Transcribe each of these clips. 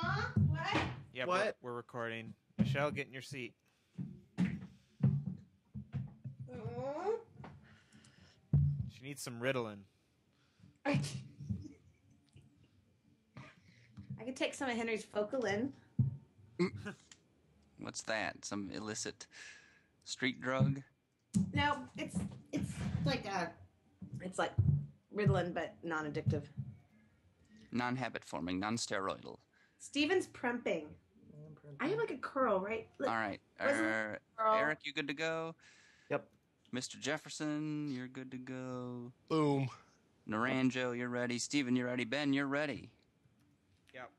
Huh? What? Yeah, What? we're recording. Michelle, get in your seat. She needs some Ritalin. I could take some of Henry's Focalin. What's that? Some illicit street drug? No, it's like Ritalin, but non-addictive. Non-habit forming, non-steroidal. Steven's primping. I have like a curl, right? Look, All right. curl. Eric, you good to go? Yep. Mr. Jefferson, you're good to go. Boom. Naranjo, you're ready. Steven, you're ready. Ben, you're ready. Yep.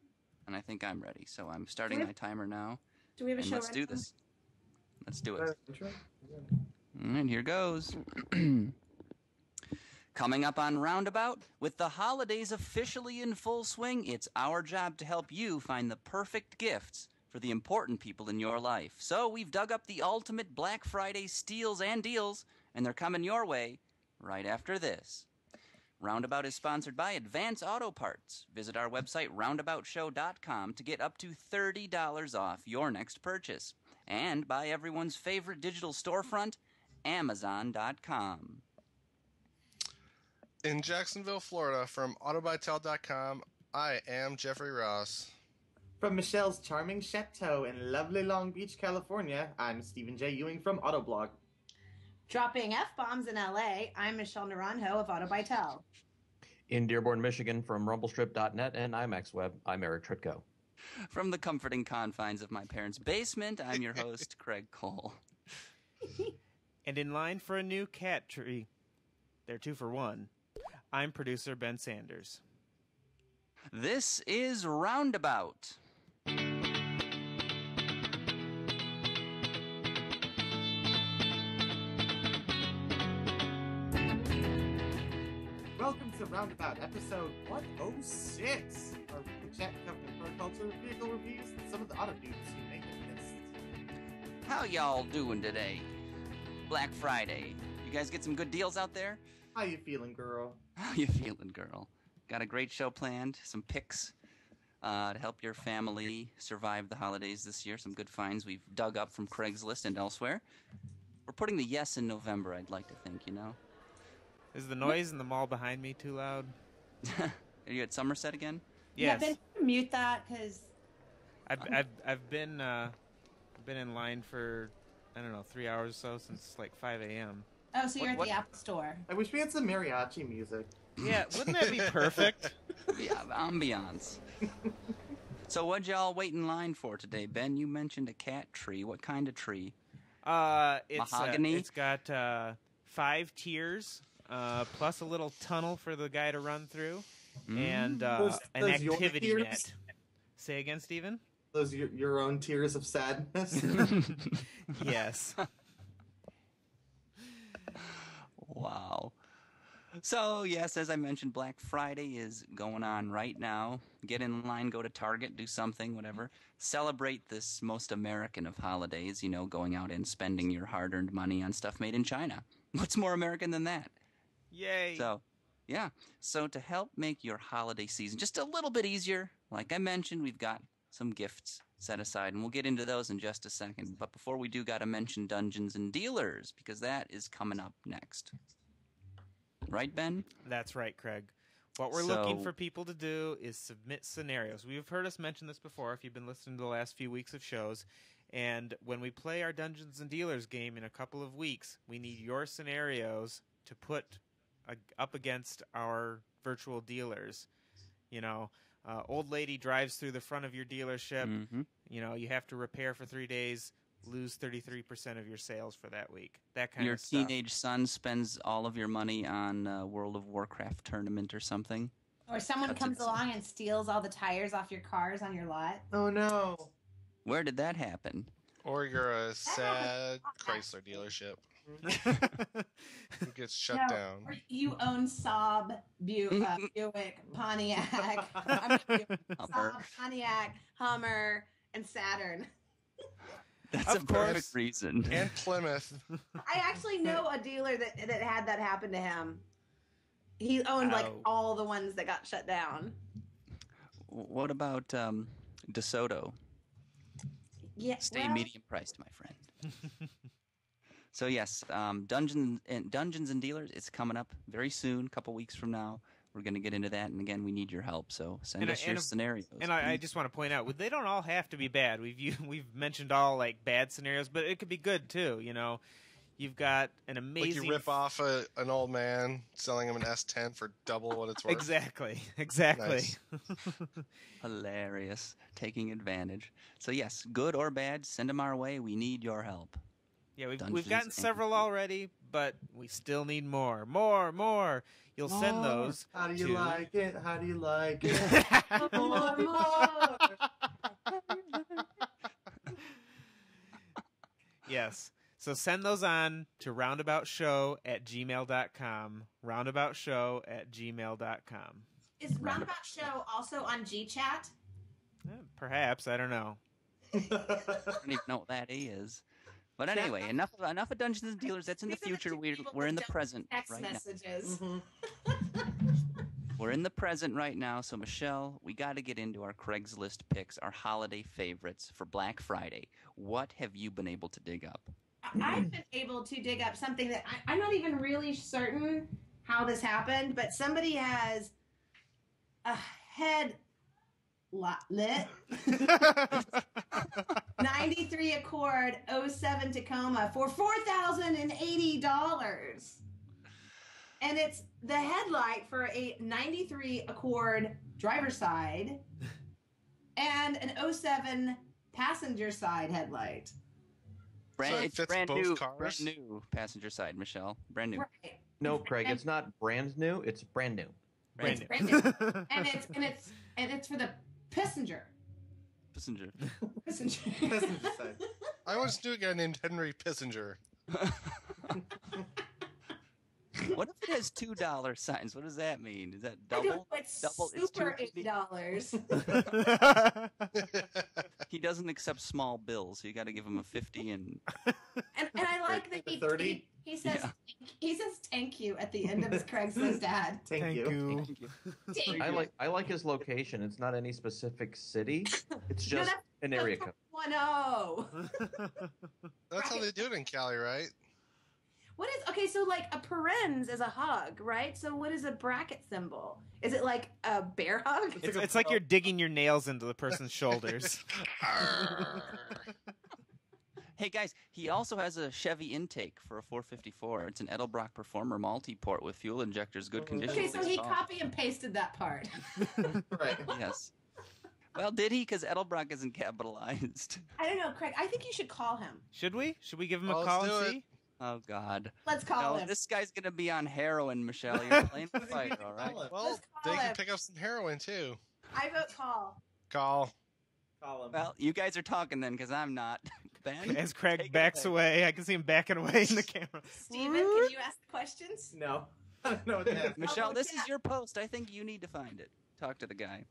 And I think I'm ready. So I'm starting my timer now. Do we have a And show? let's do right now? this. Let's do it. And here goes. Coming up on Roundabout, with the holidays officially in full swing, it's our job to help you find the perfect gifts for the important people in your life. So we've dug up the ultimate Black Friday steals and deals, and they're coming your way right after this. Roundabout is sponsored by Advance Auto Parts. Visit our website, roundaboutshow.com, to get up to $30 off your next purchase. And by everyone's favorite digital storefront, Amazon.com. In Jacksonville, Florida, from autobytel.com, I am Jeffrey Ross. From Michelle's charming chateau in lovely Long Beach, California, I'm Stephen J. Ewing from Autoblog. Dropping F-bombs in LA, I'm Michelle Naranjo of Auto by Tel. In Dearborn, Michigan, from rumblestrip.net and IMAX Web, I'm Eric Tritko. From the comforting confines of my parents' basement, I'm your host, Craig Cole. And in line for a new cat tree, they're 2 for 1. I'm producer Ben Sanders. This is Roundabout. Welcome to Roundabout, episode 106, where we chat covering car culture, vehicle reviews, and some of the auto news you may have missed. How y'all doing today? Black Friday. You guys get some good deals out there? How you feeling, girl? How you feeling, girl? Got a great show planned. Some picks to help your family survive the holidays this year. Some good finds we've dug up from Craigslist and elsewhere. We're putting the yes in November, I'd like to think, you know? Is the noise in the mall behind me too loud? Are you at Somerset again? Yes. Yeah, Ben, mute that, because... I've been in line for, I don't know, 3 hours or so since like 5 a.m. Oh, so you're What- at the Apple Store. I wish we had some mariachi music. Yeah, wouldn't that be perfect? Yeah, ambiance. So what'd y'all wait in line for today? Ben, you mentioned a cat tree. What kind of tree? It's Mahogany? It's got 5 tiers, plus a little tunnel for the guy to run through, and an those your activity tiers? net. Say again, Stephen? Those your own tears of sadness. Yes. Wow. So, yes, as I mentioned, Black Friday is going on right now. Get in line, go to Target, do something, whatever. Celebrate this most American of holidays, you know, going out and spending your hard-earned money on stuff made in China. What's more American than that? Yay. So, yeah. So to help make your holiday season just a little bit easier, like I mentioned, we've got some gifts set aside, and we'll get into those in just a second. But before we do, got to mention Dungeons and Dealers, because that is coming up next. Right, Ben? That's right, Craig. What we're So- looking for people to do is submit scenarios. We've heard us mention this before if you've been listening to the last few weeks of shows. And when we play our Dungeons and Dealers game in a couple of weeks, we need your scenarios to put up against our virtual dealers. You know, old lady drives through the front of your dealership. Mm-hmm. You know, you have to repair for 3 days, lose 33% of your sales for that week. That kind Your of stuff. teenage son spends all of your money on a World of Warcraft tournament or something. Or someone That's comes insane. along and steals all the tires off your cars on your lot. Oh no. Where did that happen? Or you're a sad Chrysler dealership. Who gets shut No, down. or you own Saab, Buick, Pontiac, Saab, Pontiac, Hummer, and Saturn. That's Of a course. perfect reason. And Plymouth. I actually know a dealer that had that happen to him. He owned like Ow. all the ones that got shut down. What about DeSoto. Yeah, Stay well, medium priced, my friend. So yes, Dungeons and Dealers. It's coming up very soon, a couple weeks from now. We're going to get into that, and again, we need your help. So send us your scenarios. And I just want to point out, they don't all have to be bad. We've mentioned all like bad scenarios, but it could be good too. You know, you've got an amazing. Like you rip off an old man, selling him an S10 for double what it's worth. Exactly. Nice. Hilarious, taking advantage. So yes, good or bad, send them our way. We need your help. Yeah, we've Dungeons gotten and several already, but we still need more. More. You'll send those. How do you to... like it? How do you like it? more. Yes. So send those on to roundaboutshow@gmail.com. Roundaboutshow@gmail.com. Is Roundabout Show also on GChat? Perhaps, I don't know. I don't even know what that is. But anyway, enough of Dungeons and Dealers. That's in the future. We're in the present Text right messages. now. We're in the present right now. So Michelle, we got to get into our Craigslist picks, our holiday favorites for Black Friday. What have you been able to dig up? I've been able to dig up something that I'm not even really certain how this happened, but somebody has a head lit 93 Accord 07 Tacoma for $4,080. And it's the headlight for a 93 Accord driver's side and an 07 passenger side headlight. It's fits brand both new, cars? brand new passenger side, Michelle. Brand new. Right. No, Craig, it's not brand new. It's brand new. Brand It's new. brand new. and it's for the passenger. Passenger. Passenger. Passenger side. I once knew a guy named Henry Pissinger. What if it has $2 signs? What does that mean? Is that I don't know, double? it's Double? It's super $2.50? $8. He doesn't accept small bills, so you got to give him a 50 and And I like that 30? he says Yeah. he says thank you at the end of his Craigslist ad. Thank you. Thank you. I like his location. It's not any specific city. It's No, just that's- an area code. 1-0. That's how they do it in Cali, right? What is okay? So like a parens is a hug, right? So what is a bracket symbol? Is it like a bear hug? It's like you're digging your nails into the person's shoulders. Arr. Hey guys, he also has a Chevy intake for a 454. It's an Edelbrock Performer multi-port with fuel injectors, good condition. Okay, so he installed. copy and pasted that part. Right. Yes. Well, did he? Because Edelbrock isn't capitalized. I don't know, Craig. I think you should call him. Should we? Should we give him a Well, call let's and do see? Oh God. Let's call No, him. this guy's gonna be on heroin, Michelle. You're playing the fighter, all right? Well, Let's they call can him. pick up some heroin too. I vote call. Call. Call him. Well, you guys are talking then, because I'm not. Ben, As Craig take it backs away, I can see him backing away in the camera. Steven, can you ask the questions? No. I don't know what that is. Michelle, this yeah. is your post. I think you need to find it. Talk to the guy.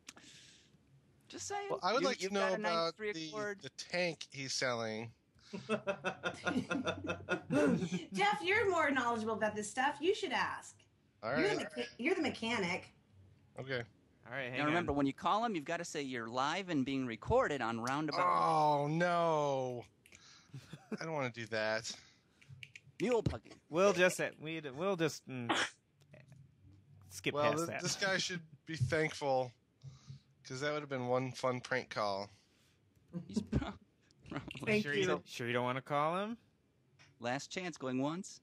Just saying. Well, I would like to You've know got a about 93 Accord. the tank he's selling. Jeff, you're more knowledgeable about this stuff. You should ask. All You're, right. you're the mechanic. Okay. All right, hang Now remember, when you call him, you've got to say you're live and being recorded on Roundabout. Oh no! I don't want to do that. Mule plugging. We'll just skip Well, past that. this guy should be thankful because that would have been one fun prank call. He's Thank sure you. Sure you don't want to call him? last chance, going once.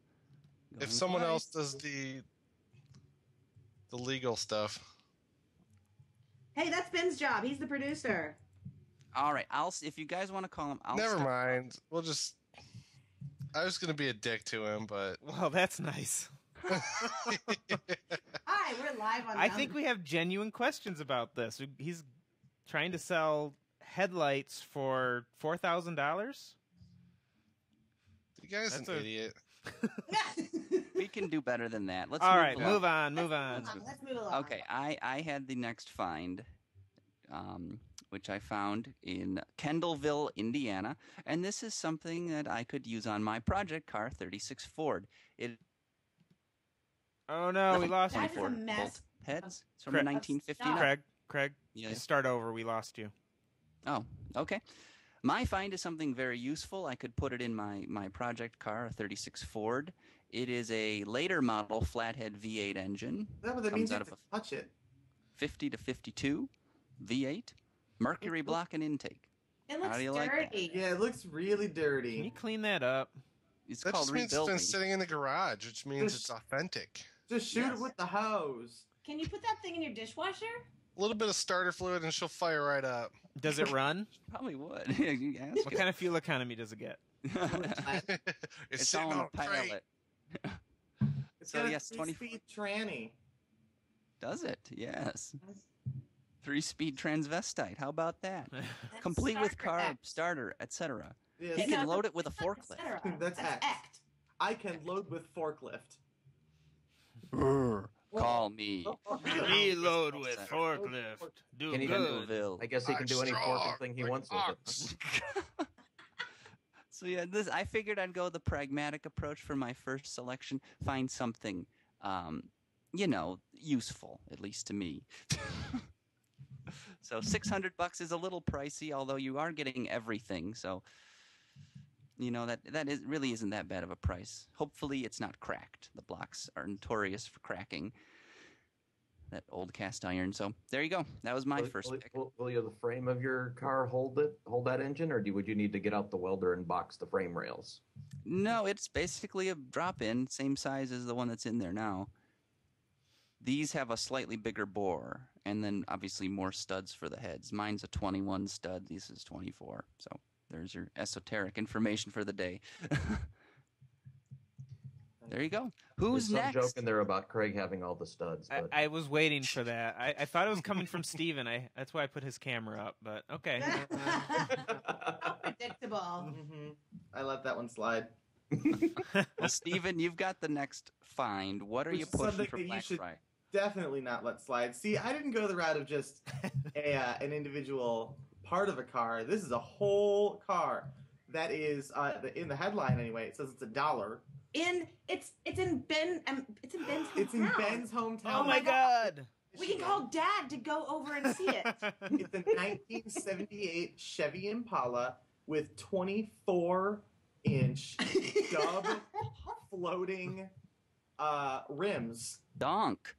If going someone twice. else does the legal stuff. Hey, that's Ben's job. He's the producer. All right, if you guys want to call him, I'll Never step- mind. We'll just. I was gonna be a dick to him, but Well, that's nice. Hi, we're live on. I think we have genuine questions about this. He's trying to sell headlights for $4,000. the guy's That's an a- idiot. We can do better than that. Let's All right, along. move on, move on. Let's move along. Okay, I had the next find, which I found in Kendallville, Indiana, and this is something that I could use on my project car 36 Ford. It Oh no, we lost you. That is a 24 mess. bolt heads. It's from Craig. 1959. Stop. Craig, Yes. start over. We lost you. Oh, okay. My find is something very useful. I could put it in my project car, a 36 Ford. It is a later model flathead V8 engine. That means you have to touch it. 50 to 52 V8, Mercury block and intake. It looks How do you dirty. like that? Yeah, it looks really dirty. Can you clean that up? It's That called just means it's rebuilding. been sitting in the garage, which means it's authentic. Just shoot it with the hose. Can you put that thing in your dishwasher? A little bit of starter fluid and she'll fire right up. Does it run? Probably would. You ask What it. kind of fuel economy does it get? It's sitting all in on a a crate. pilot. It's So got yes, a 20 3-speed tranny. Does it? Yes. 3-speed transvestite. How about that? That's Complete with starter carb, X. starter, etc. Yes. He No, can load it with a that's not forklift. etc. That's X. act. I can load with forklift. Call me. Reload with forklift. Do Can he good. Ville. I guess he can do any Strong forking thing he like wants with ox. it. So yeah, I figured I'd go the pragmatic approach for my first selection. Find something, useful, at least to me. So $600 is a little pricey, although you are getting everything. So, that really isn't that bad of a price. Hopefully, it's not cracked. The blocks are notorious for cracking. That old cast iron. So there you go. That was my first pick. Will the frame of your car hold that engine, or would you need to get out the welder and box the frame rails? No, it's basically a drop-in, same size as the one that's in there now. These have a slightly bigger bore, and then obviously more studs for the heads. Mine's a 21 stud. This is 24. So there's your esoteric information for the day. There you go. Who's There's some next? joke in there about Craig having all the studs. But I was waiting for that. I thought it was coming from Steven. That's why I put his camera up, but okay. How predictable. Mm-hmm. I let that one slide. Well, Steven, you've got the next find. What are Which you is pushing something for that you Black should- Friday? Definitely not let slide. See, I didn't go the route of just an individual part of a car. This is a whole car. That is in the headline anyway. It says it's $1. It's in Ben's hometown. It's in Ben's hometown. Oh my God! We can call Dad to go over and see it. It's a 1978 Chevy Impala with 24-inch dub floating rims. Donk.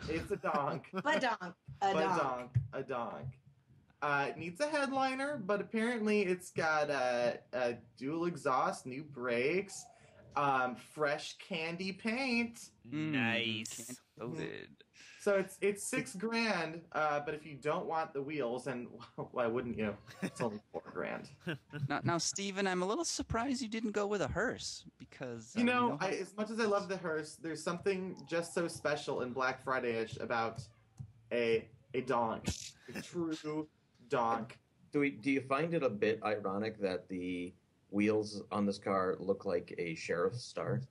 It's a donk. Badonk. A donk. It needs a headliner, but apparently it's got a dual exhaust, new brakes, fresh candy paint. Nice. Loaded. So it's $6,000, but if you don't want the wheels, and why wouldn't you? It's only $4,000. Now, Steven, I'm a little surprised you didn't go with a hearse because As much as I love the hearse, there's something just so special and Black Friday-ish about a donk, a true donk. do you find it a bit ironic that the wheels on this car look like a sheriff's star?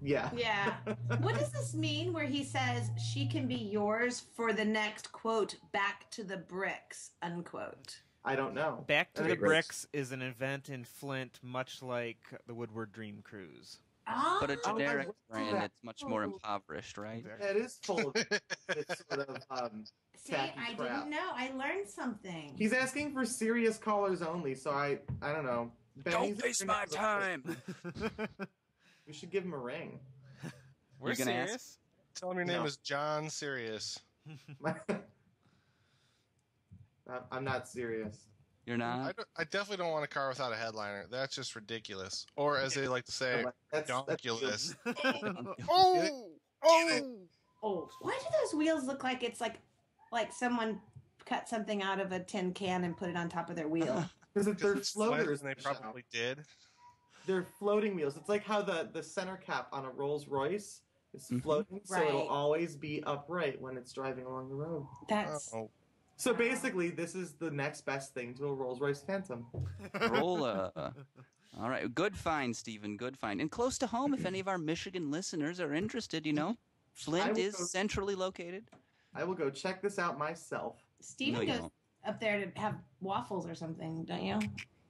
Yeah. Yeah. What does this mean where he says she can be yours for the next, quote, back to the bricks, unquote? I don't know. Back to the Right. Bricks is an event in Flint, much like the Woodward Dream Cruise. Oh, But a generic Oh, brand that- that's much more impoverished, right? That is full of this sort of see, tacky I crap. didn't know. I learned something. He's asking for serious callers only, so I don't know. Ben, he's internet is a- We should give him a ring. We're gonna ask? serious. Tell him your name No. is John Sirius. I'm not serious. You're not? I definitely don't want a car without a headliner. That's just ridiculous. Or as they like to say, That's donkulous. Oh! Oh, why do those wheels look like it's like someone cut something out of a tin can and put it on top of their wheel? Because they're It's Flint, floaters. and they Michelle. probably did. They're floating wheels. It's like how the center cap on a Rolls Royce is Mhm. floating, so Right. it'll always be upright when it's driving along the road. That's Oh. So basically, this is the next best thing to a Rolls Royce Phantom. Roll all right, good find, Stephen. Good find. And close to home, if any of our Michigan listeners are interested, Flint will is go- centrally located. I will go check this out myself. Steven No, you goes won't. up there to have waffles or something, don't you?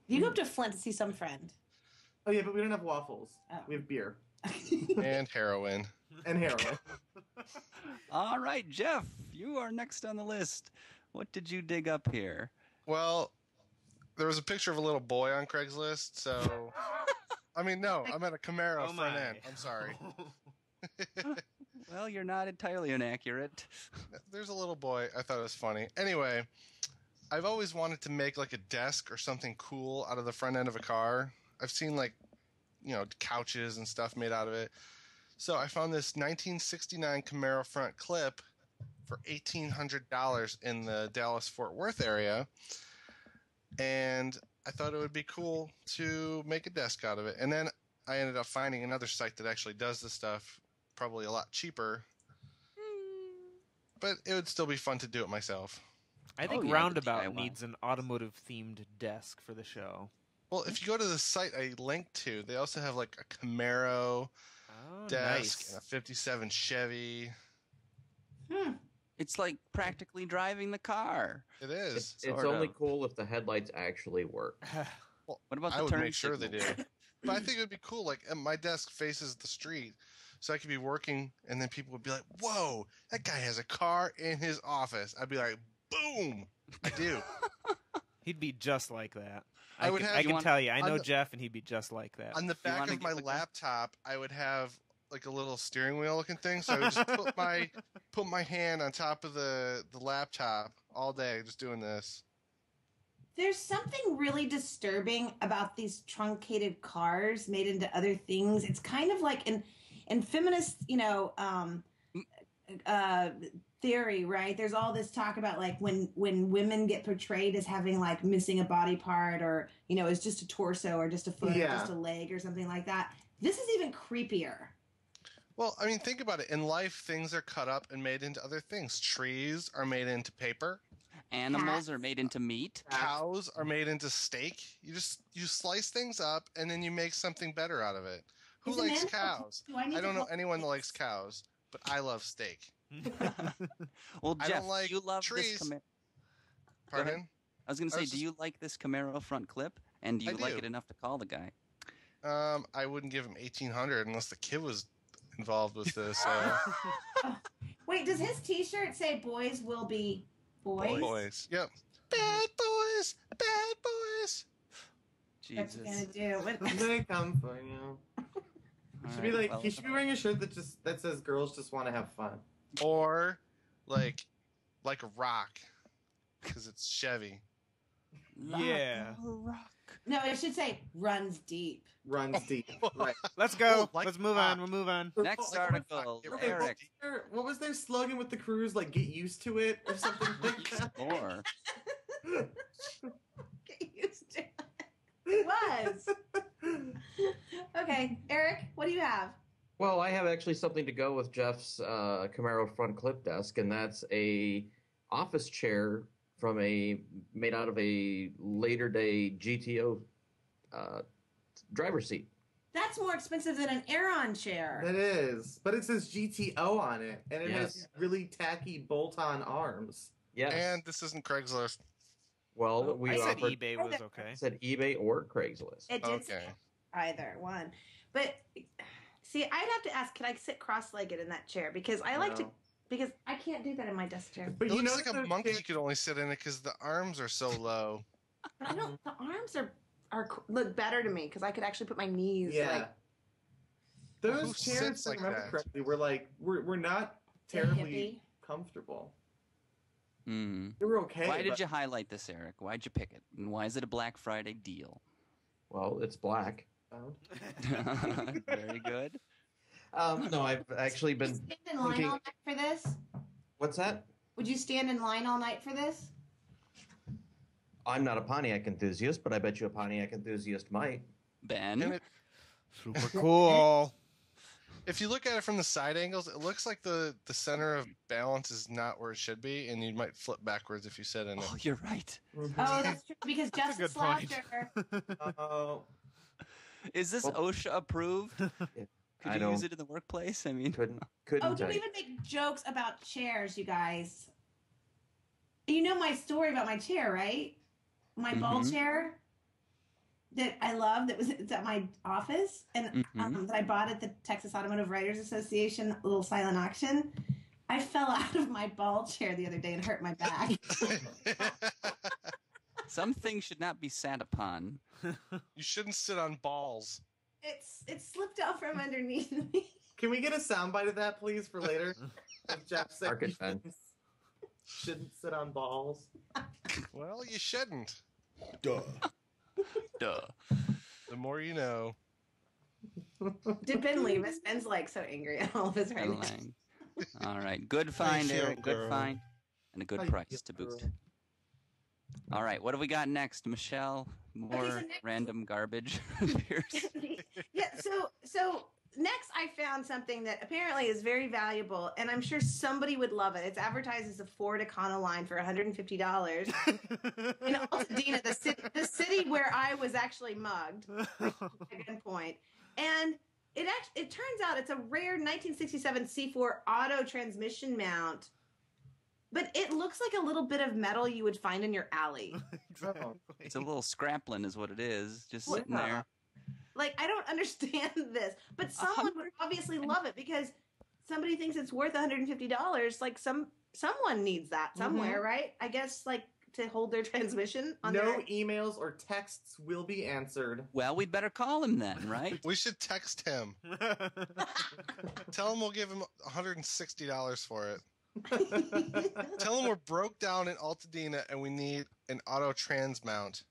You go up to Flint to see some friend. Oh yeah, but we don't have waffles. Oh. We have beer And heroin. and heroin. All right, Jeff, you are next on the list. What did you dig up here? Well, There was a picture of a little boy on Craigslist, so... I mean, no, I'm at a Camaro front end. I'm sorry. Well, you're not entirely inaccurate. There's a little boy. I thought it was funny. Anyway, I've always wanted to make like a desk or something cool out of the front end of a car. I've seen like, couches and stuff made out of it. So I found this 1969 Camaro front clip for $1,800 in the Dallas-Fort Worth area. And I thought it would be cool to make a desk out of it. And then I ended up finding another site that actually does this stuff, probably a lot cheaper. But it would still be fun to do it myself. I think the RoundAbout DIY. needs an automotive-themed desk for the show. Well, if you go to the site I linked to, they also have like a Camaro desk Nice. and a 57 Chevy. It's like practically driving the car. It is. It's Sort only of. cool if the headlights actually work. Well, What about I the would turn make sure they signals? do. But I think it would be cool. Like, my desk faces the street, so I could be working, and then people would be like, "Whoa, that guy has a car in his office." I'd be like, "Boom, I do." He'd be just like that. I would have- I You can want- tell you. I on know the- Jeff, and he'd be just like that. On the back wanna of my get the- laptop, I would have like a little steering wheel looking thing, so I would just put my hand on top of the laptop all day, just doing this. There's something really disturbing about these truncated cars made into other things. It's kind of like in feminist, theory, right? There's all this talk about like when women get portrayed as having like missing a body part, or it's just a torso or just a foot or Yeah. just a leg or something like that. This is even creepier. Well, I mean, think about it. In life, things are cut up and made into other things. Trees are made into paper. Animals are made into meat. Cows are made into steak. You slice things up and then you make something better out of it. Who Is a likes man- cows? Do I need I to don't know call- anyone that likes cows, but I love steak. Well, I Jeff, don't like do you love trees. this Camaro? Pardon? I was going to I say, was do just- you like this Camaro front clip? And do I you like do. it enough to call the guy? I wouldn't give him $1,800 unless the kid was involved with this. Wait, does his T-shirt say "Boys will be boys"? Boys. Yep. Bad boys. Bad boys. What's Jesus. he gonna do? What- They come for you. All Should be right, like well, he should be wearing a shirt that says "Girls just want to have fun." Or like a rock, because it's Chevy. Yeah. Rock. No, it should say "Runs deep." Runs deep. Right. Let's go. Oh, like Let's move rock. on. We'll move on. Next Like a article, rock. Get Okay, Eric. what was their slogan with the cruise? Like, get used to it or something like that? Or Get used to it. It was. Okay, Eric, what do you have? Well, I have actually something to go with Jeff's Camaro front clip desk, and that's a office chair made out of a later day GTO driver's seat. That's more expensive than an Aeron chair. It is, but it says GTO on it, and it has Yes. really tacky bolt-on arms. Yes. And this isn't Craigslist. well, we I said offered, eBay was okay. said eBay or Craigslist. It did say Okay. either one. But see, I'd have to ask, can I sit cross-legged in that chair? Because I like to, No. because I can't do that in my desk chair. But It you know, looks like a monkey could only sit in it because the arms are so low. But I don't, the arms look better to me because I could actually put my knees Yeah. like Those Who chairs, sits if I like remember that? correctly, we're not a terribly comfortable. Hmm. They were okay. Why did but- you highlight this, Eric? Why'd you pick it? And why is it a Black Friday deal? Well, it's black. Oh. Very good. No, I've actually Would you been stand in line thinking- all night for this? What's that? Would you stand in line all night for this? I'm not a Pontiac enthusiast, but I bet you a Pontiac enthusiast might. And Ben? it, Super cool. if you look at it from the side angles, it looks like the center of balance is not where it should be, and you might flip backwards if you sit in it. Oh, you're right. Oh, that's true. Because That's a Jeff's a good point. sloucher. Oh, Is this Well- OSHA approved? Could I you don't- use it in the workplace? I mean, Couldn't Oh, tell don't you. even make jokes about chairs, you guys. You know my story about my chair, right? My ball Mhm. chair that I love it's at my office and that I bought at the Texas Automotive Writers Association little silent auction. I fell out of my ball chair the other day and hurt my back. Some things should not be sat upon. You shouldn't sit on balls. It slipped out from underneath me. Can we get a soundbite of that, please, for later? If Jeff said Mark it, Ben. shouldn't sit on balls. Well, you shouldn't. Duh. Duh. The more you know. Did Ben leave us? Ben's like so angry at all of us right now. Lang. All right. Good find, feel, Eric. Good girl. find. And a good How you price feel, to boot. girl? All right. What do we got next, Michelle? More so next- random garbage appears. Yeah, so next I found something that apparently is very valuable, and I'm sure somebody would love it. It's advertised as a Ford Econoline for $150 in Altadena, the city where I was actually mugged at gunpoint. And it turns out it's a rare 1967 C4 auto transmission mount, but it looks like a little bit of metal you would find in your alley. Exactly. It's a little scraplin is what it is. Just Well, sitting there. Like, I don't understand this, but someone would obviously love it because somebody thinks it's worth $150. Like, someone needs that somewhere, right? I guess, like, to hold their transmission on No their... emails or texts will be answered. Well, we'd better call him then, right? We should text him. Tell him we'll give him $160 for it. Tell him we're broke down in Altadena and we need an auto trans mount.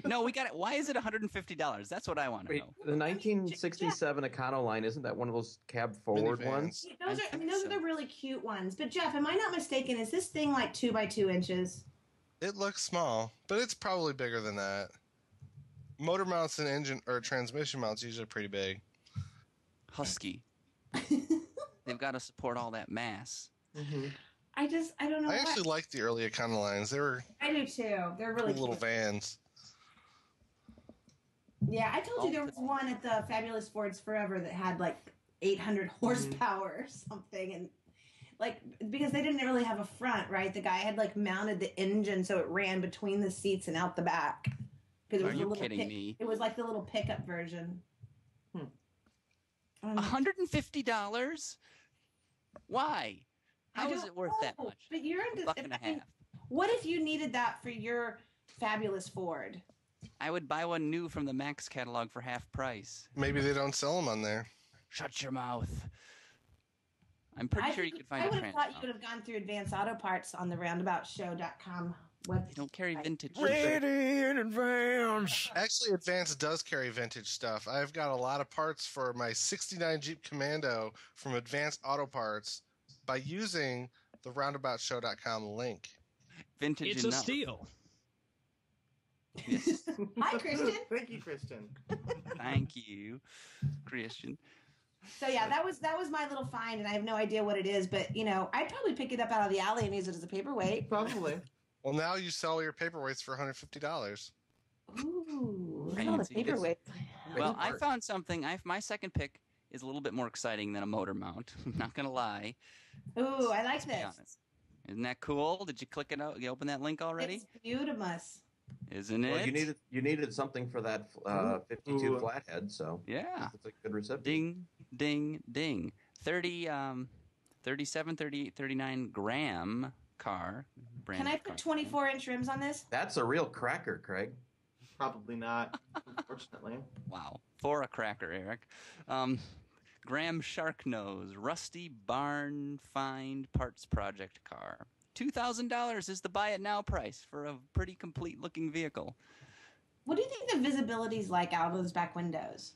No, we got it. Why is it $150? That's what I want to Wait, know. the 1967 Econoline, isn't that one of those cab forward Minivans. ones? Those are the really cute ones. But, Jeff, am I not mistaken? Is this thing like 2 by 2 inches? It looks small, but it's probably bigger than that. Motor mounts and engine or transmission mounts usually pretty big. Husky. They've got to support all that mass. I don't know. I actually like the early Econolines. They were I do too. They're cool really little cute. vans. Yeah, I told you there was one at the Fabulous Fords Forever that had like 800 horsepower or something, and like because they didn't really have a front, right? The guy had like mounted the engine so it ran between the seats and out the back. Because Are you kidding me? It was like the little pickup version. $150? Why? How is it worth that much? But you're into $1.50. What if you needed that for your Fabulous Ford? I would buy one new from the Max catalog for half price. Maybe they don't sell them on there. Shut your mouth. I'm pretty sure you could find I a would have trans thought you mount. would have gone through Advanced Auto Parts on the RoundaboutShow.com website. They don't carry vintage. Ready in advance. Actually, Advance does carry vintage stuff. I've got a lot of parts for my 69 Jeep Commando from Advanced Auto Parts by using the RoundaboutShow.com link. Vintage It's a enough. steal. Yes. Hi, Christian. Thank you, Christian. Thank you, Christian. So yeah, that was my little find, and I have no idea what it is, but you know, I'd probably pick it up out of the alley and use it as a paperweight. Probably. Well, now you sell your paperweights for $150. Ooh, look at all the Fancy. paperweight. Well, I found something. My second pick is a little bit more exciting than a motor mount. I'm not going to lie. Ooh, I like Let's be this. honest. Isn't that cool? Did you click it out? You open that link already? It's beautiful. Isn't it? Well, you needed something for that 52 Ooh. flathead, so Yeah. it's a good recipient. Ding, ding, ding. 37, 38, 39 gram car. Can I put 24-inch rims on this? That's a real cracker, Craig. Probably not, unfortunately. Wow. For a cracker, Eric. Graham Shark Nose, Rusty Barn Find Parts Project car. $2,000 is the buy it now price for a pretty complete looking vehicle. What do you think the visibility's like out of those back windows?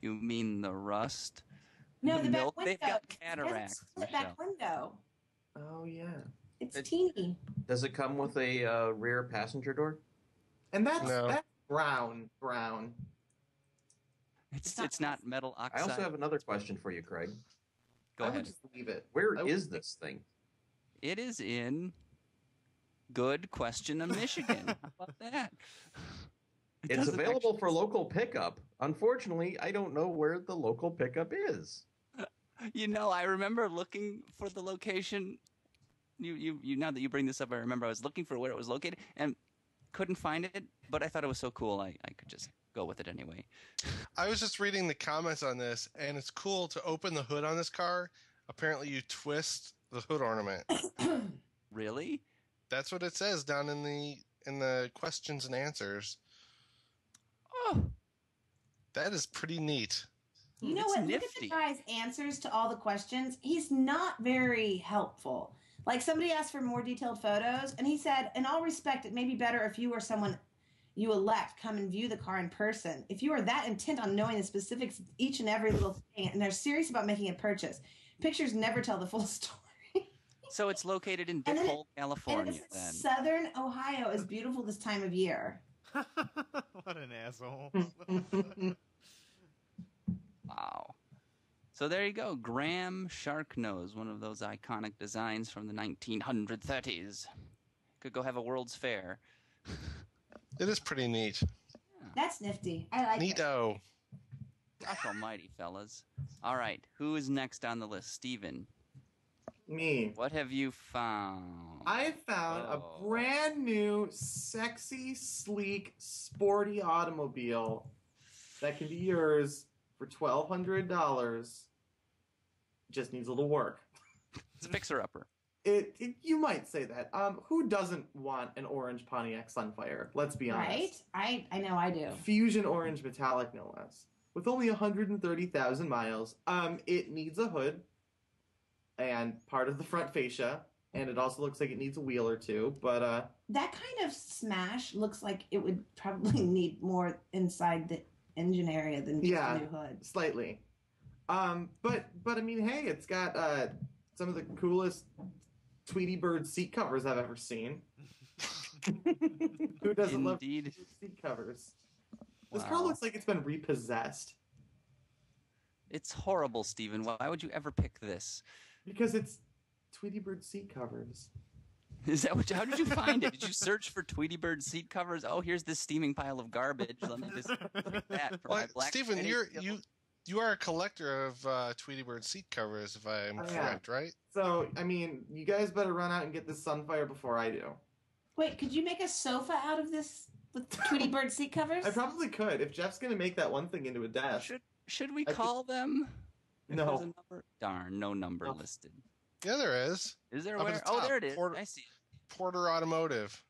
You mean the rust? No, the back Nope, window. they've got It has a cataracts, split Michelle. back window. Oh, yeah. It's teeny. Does it come with a rear passenger door? And that's No. brown. It's not metal I oxide. also have another question for you, Craig. Go I ahead. would just leave it. Where I would- is this thing? It is in good question of Michigan. How about that? It It's doesn't available actually- for local pickup. Unfortunately, I don't know where the local pickup is. You know, I remember looking for the location. You now that you bring this up, I remember I was looking for where it was located and couldn't find it, but I thought it was so cool I could just go with it anyway. I was just reading the comments on this, and it's cool to open the hood on this car. Apparently, you twist the hood ornament. Really? That's what it says down in the in the questions and answers. Oh, That is pretty neat. You know it's what? Look at nifty. the guy's answers to all the questions. He's not very helpful. Like somebody asked for more detailed photos, and he said, in all respect, it may be better if you or someone you elect come and view the car in person. If you are that intent on knowing the specifics of each and every little thing, and they're serious about making a purchase, pictures never tell the full story. So it's located in And then DePaul, California, And then. Southern Ohio is beautiful this time of year. What an asshole. Wow. So there you go. Graham Sharknose, one of those iconic designs from the 1930s. Could go have a World's Fair. It is pretty neat. That's nifty. I like it. Neato. Gosh almighty, fellas. All right. Who is next on the list? Steven, Me. what have you found? I found a brand new, sexy, sleek, sporty automobile that can be yours for $1,200. Just needs a little work. It's a fixer-upper. You might say that. Who doesn't want an orange Pontiac Sunfire? Let's be honest. Right? I know I do. Fusion orange metallic, no less. With only 130,000 miles, it needs a hood and part of the front fascia, and it also looks like it needs a wheel or two. But That kind of smash looks like it would probably need more inside the engine area than just a new hood. slightly. But I mean, hey, it's got some of the coolest Tweety Bird seat covers I've ever seen. Who doesn't love Indeed. seat covers? This Wow. car looks like it's been repossessed It's horrible, Steven. Why would you ever pick this? because it's Tweety Bird seat covers. Is that how did you find it? Did you search for Tweety Bird seat covers? Oh, here's this steaming pile of garbage. Let me just pick that for my Black Stephen, Friday. you are a collector of Tweety Bird seat covers, if I'm correct, right? So, I mean, you guys better run out and get this Sunfire before I do. Wait, could you make a sofa out of this with Tweety Bird seat covers? I probably could if Jeff's going to make that one thing into a desk. Should we call them? If No. there's a number? Darn, no number No. listed. Yeah, there is. Is there Up at where? the Oh, top, there it is. Porter- I see. Porter Automotive.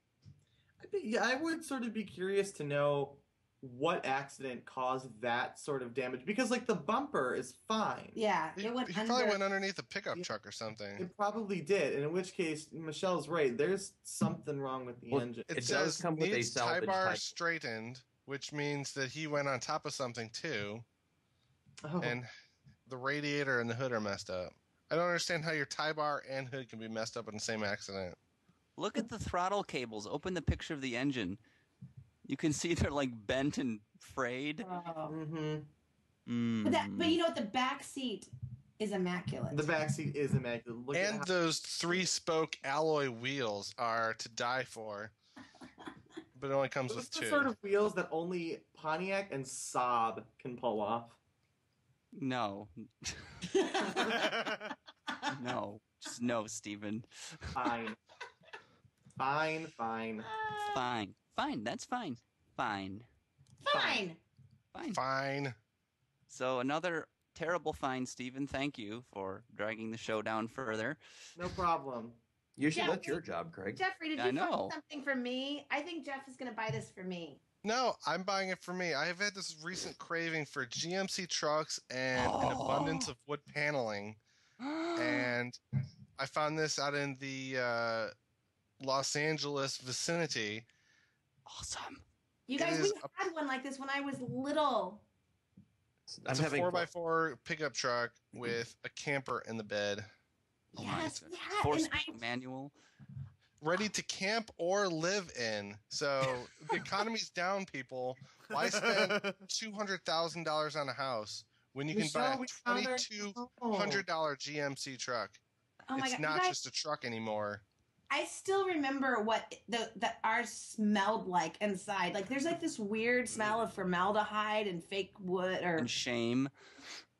I would sort of be curious to know what accident caused that sort of damage because, like, the bumper is fine. Yeah, He it went under. probably went underneath a pickup Yeah. truck or something. It probably did, and in which case, Michelle's right. There's something wrong with the Well, engine. It It says does come with a needs tie salvage bar type. straightened, which means that he went on top of something too, Oh. and the radiator and the hood are messed up. I don't understand how your tie bar and hood can be messed up in the same accident. Look at the throttle cables. Open the picture of the engine. You can see they're like bent and frayed. Oh. Mm-hmm. But you know what? The back seat is immaculate. The backseat is immaculate. Look at And how- those 3-spoke alloy wheels are to die for. But it only comes those with are the 2. sort of wheels that only Pontiac and Saab can pull off. No. No. Just no, Steven. Fine. Fine. Fine. Fine. That's fine. Fine. Fine. Fine. Fine. So another terrible fine, Steven. Thank you for dragging the show down further. No problem. Usually Yeah, that's your job, Craig. Jeffrey, did I you know. find something for me? I think Jeff is going to buy this for me. No, I'm buying it for me. I have had this recent craving for GMC trucks and an abundance of wood paneling. And I found this out in the Los Angeles vicinity. Awesome. You It guys, we is had one like this when I was little. It's a 4x4 pickup truck with a camper in the bed. Oh my Yes, goodness. yeah, and Four-speed manual. Ready to camp or live in. So the economy's down, people. Why spend $200,000 on a house when you can buy Michelle, we a found our- $2,200 GMC truck? Oh my It's God, not you guys, just a truck anymore. I still remember what the ours smelled like inside. Like there's like this weird smell of formaldehyde and fake wood or And shame.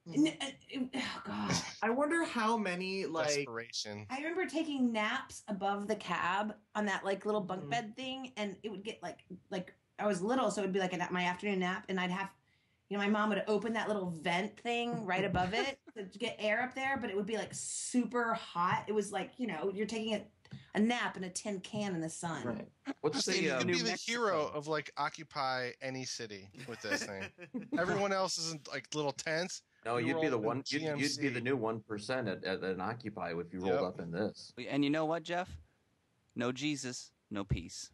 oh god. I wonder how many, like, Desperation. I remember taking naps above the cab on that like little bunk Mhm. bed thing, and it would get like I was little, so it would be like my afternoon nap, and I'd have, my mom would open that little vent thing right above it to get air up there, but it would be like super hot. It was like, you're taking a nap in a tin can in the sun. Right. What's Justine, you the could New be the Mexico. hero of like occupy any city with this thing. Everyone else is in like little tents. No, You you'd be roll the in one. You'd be GMC. the new 1% at an Occupy if you rolled Yep. up in this. And you know what, Jeff? No Jesus, no peace.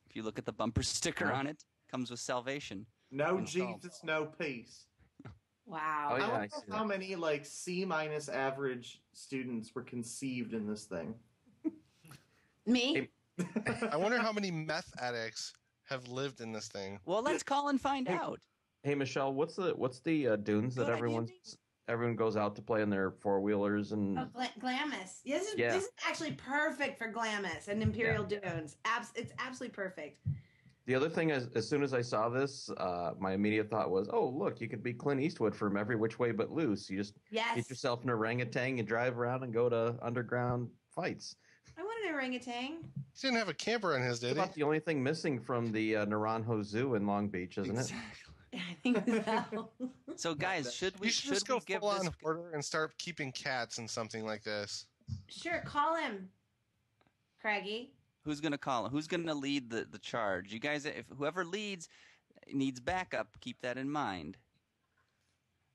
If you look at the bumper sticker on it, comes with salvation. No Installed. Jesus, no peace. Wow. Oh, yeah, I I wonder see how that. many like C- average students were conceived in this thing. Me? Hey, I wonder how many meth addicts have lived in this thing. Well, let's call and find Hey, out. Hey Michelle, what's the dunes that Good idea, everyone goes out to play in their 4-wheelers and Oh, Glamis. Yeah, Yeah. this is actually perfect for Glamis and Imperial Dunes. It's absolutely perfect. the other thing is, as soon as I saw this, my immediate thought was, oh look, you could be Clint Eastwood from Every Which Way But Loose. You just Yes. get yourself an orangutan, you drive around and go to underground fights. I want an orangutan. He didn't have a camper in his, That's did he? about the only thing missing from the Naranjo Zoo in Long Beach, isn't it? I think so. So, guys, should we You should just go give full this? on hoarder and start keeping cats in something like this. Sure, call him, Craigie. Who's gonna call him? Who's gonna lead the charge? You guys, if whoever leads needs backup, keep that in mind.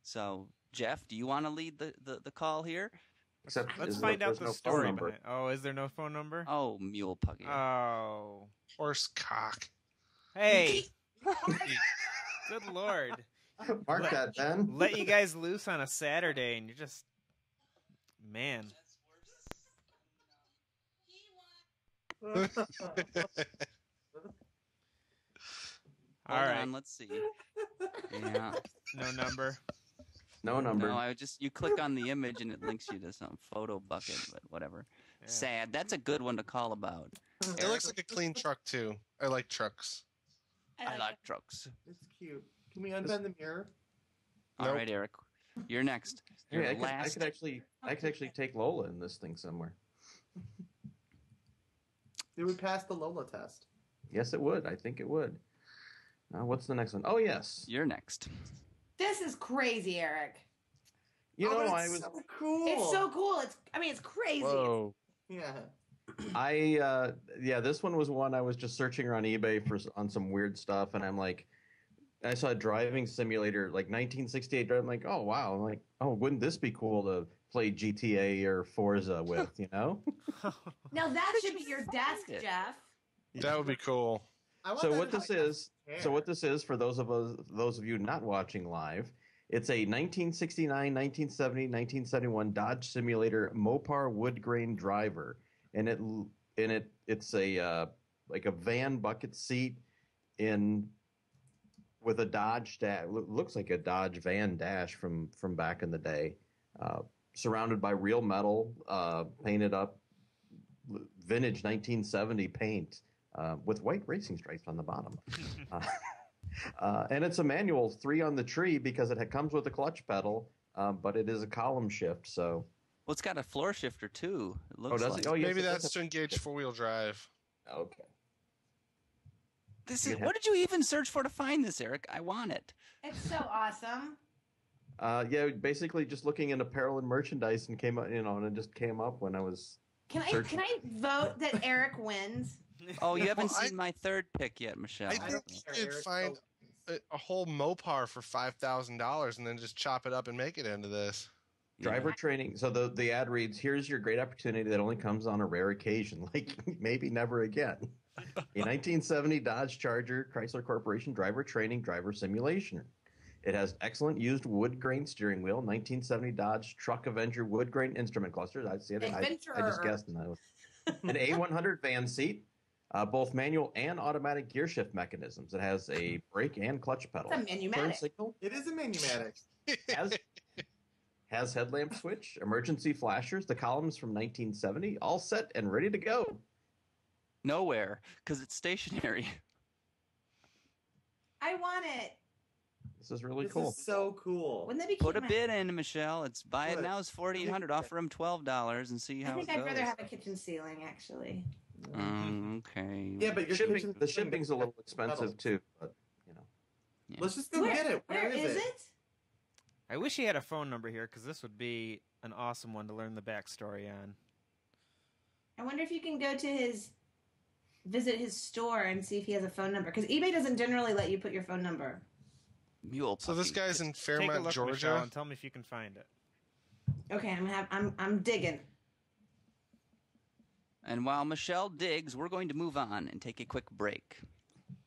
So, Jeff, do you want to lead the call here? Except Let's is find there- out there's the no phone story number. behind. Oh, is there no phone number? Oh, mule puggy. Oh. Horse cock. Hey. Good Lord. Mark that, Ben. Let you guys loose on a Saturday and you're just, man. All Hold right. on, let's see. Yeah. No number. No number. No, you click on the image and it links you to some photo bucket, but whatever. Yeah. Sad. That's a good one to call about. It looks like a clean truck too. I like trucks. I like trucks. It's cute. Can we unbend the mirror? All Nope. right, Eric. You're next. You're Hey, I last. could actually take Lola in this thing somewhere. It would pass the Lola test. Yes, it would. I think it would. What's the next one? Oh, yes. You're next. This is crazy, Eric. You know, but I it's was. so cool. It's so cool. It's crazy. Whoa. Yeah. This one was one I was just searching on eBay on some weird stuff, and I'm like, I saw a driving simulator, like 1968 drive. I'm like, oh wow. I'm like, oh, wouldn't this be cool to play GTA or Forza with? You know. Now that should be your desk, it? Jeff. That would be cool. I want So that what in this my is, hair. so what this is for those of you not watching live, it's a 1969, 1970, 1971 Dodge Simulator Mopar wood grain driver, and it's a like a van bucket seat with a Dodge looks like a Dodge van dash from back in the day, surrounded by real metal, painted up, vintage 1970 paint. With white racing stripes on the bottom. And it's a manual 3 on the tree because it comes with a clutch pedal, but it is a column shift. So, Well, it's got a floor shifter too. It looks does like. it? Oh, yes, Maybe it does that's to have- engage four-wheel drive. Okay. This You is. have- What did you even search for to find this, Eric? I want it. It's so awesome. Basically just looking in apparel and merchandise and came up, and it just came up when I was. Can I Search- vote that Eric wins? Oh, you haven't Well, seen my third pick yet, Michelle. I I think don't you care, could Eric. find a whole Mopar for $5,000 and then just chop it up and make it into this. Driver training. So the ad reads, "Here's your great opportunity that only comes on a rare occasion, like maybe never again." A 1970 Dodge Charger Chrysler Corporation driver training driver simulation. It has excellent used wood grain steering wheel, 1970 Dodge Truck Avenger wood grain instrument clusters. I see it. I just Adventurer. guessed on that. An A100 van seat, both manual and automatic gear shift mechanisms. It has a brake and clutch pedal. It's a Turn manumatic. signal. It is a manumatic. Has headlamp switch, emergency flashers, the columns from 1970, all set and ready to go. Nowhere, because it's stationary. I want it. This is really This cool. is so cool. Wouldn't that be Put a cute? bid in, Michelle. It's buy it Put it. now is $4,800. Offer him $12 and see I how think it I'd goes. rather have a kitchen ceiling, actually. Okay. Yeah, but your The shipping's a little expensive too, but Let's just go get it. Where is it? I wish he had a phone number here because this would be an awesome one to learn the backstory on. I wonder if you can go to visit his store and see if he has a phone number. Because eBay doesn't generally let you put your phone number. Mule So this puppy. guy's in Take a Fairmont, look, Georgia. Michelle, and tell me if you can find it. Okay, I'm digging. And while Michelle digs, we're going to move on and take a quick break.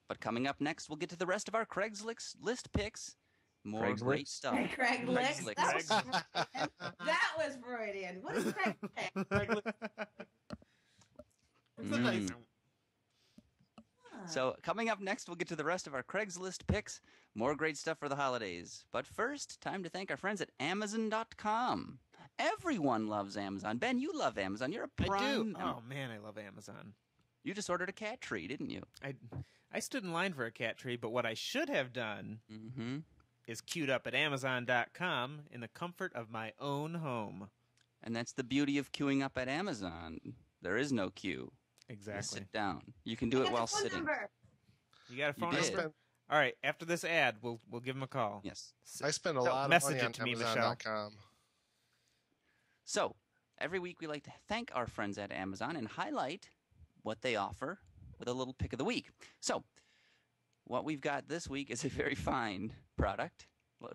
But coming up next, we'll get to the rest of our Craigslist picks. More Craigslist? great stuff. Craig Licks. Craigslist. That was Freudian. That was Freudian. What is Craig Licks? It's a nice. So coming up next, we'll get to the rest of our Craigslist picks. More great stuff for the holidays. But first, time to thank our friends at Amazon.com. Everyone loves Amazon. Ben, you love Amazon. You're a I prime. do. Oh man, I love Amazon. You just ordered a cat tree, didn't you? I stood in line for a cat tree, but what I should have done Mm-hmm. is queued up at Amazon.com in the comfort of my own home. And that's the beauty of queuing up at Amazon. There is no queue. You Exactly. sit down. You can do it while sitting. You got a phone did. number? All right. After this ad, we'll give him a call. Yes. I spend a So lot of message money it on to me, Amazon.com. So, every week we like to thank our friends at Amazon and highlight what they offer with a little pick of the week. So, what we've got this week is a very fine product,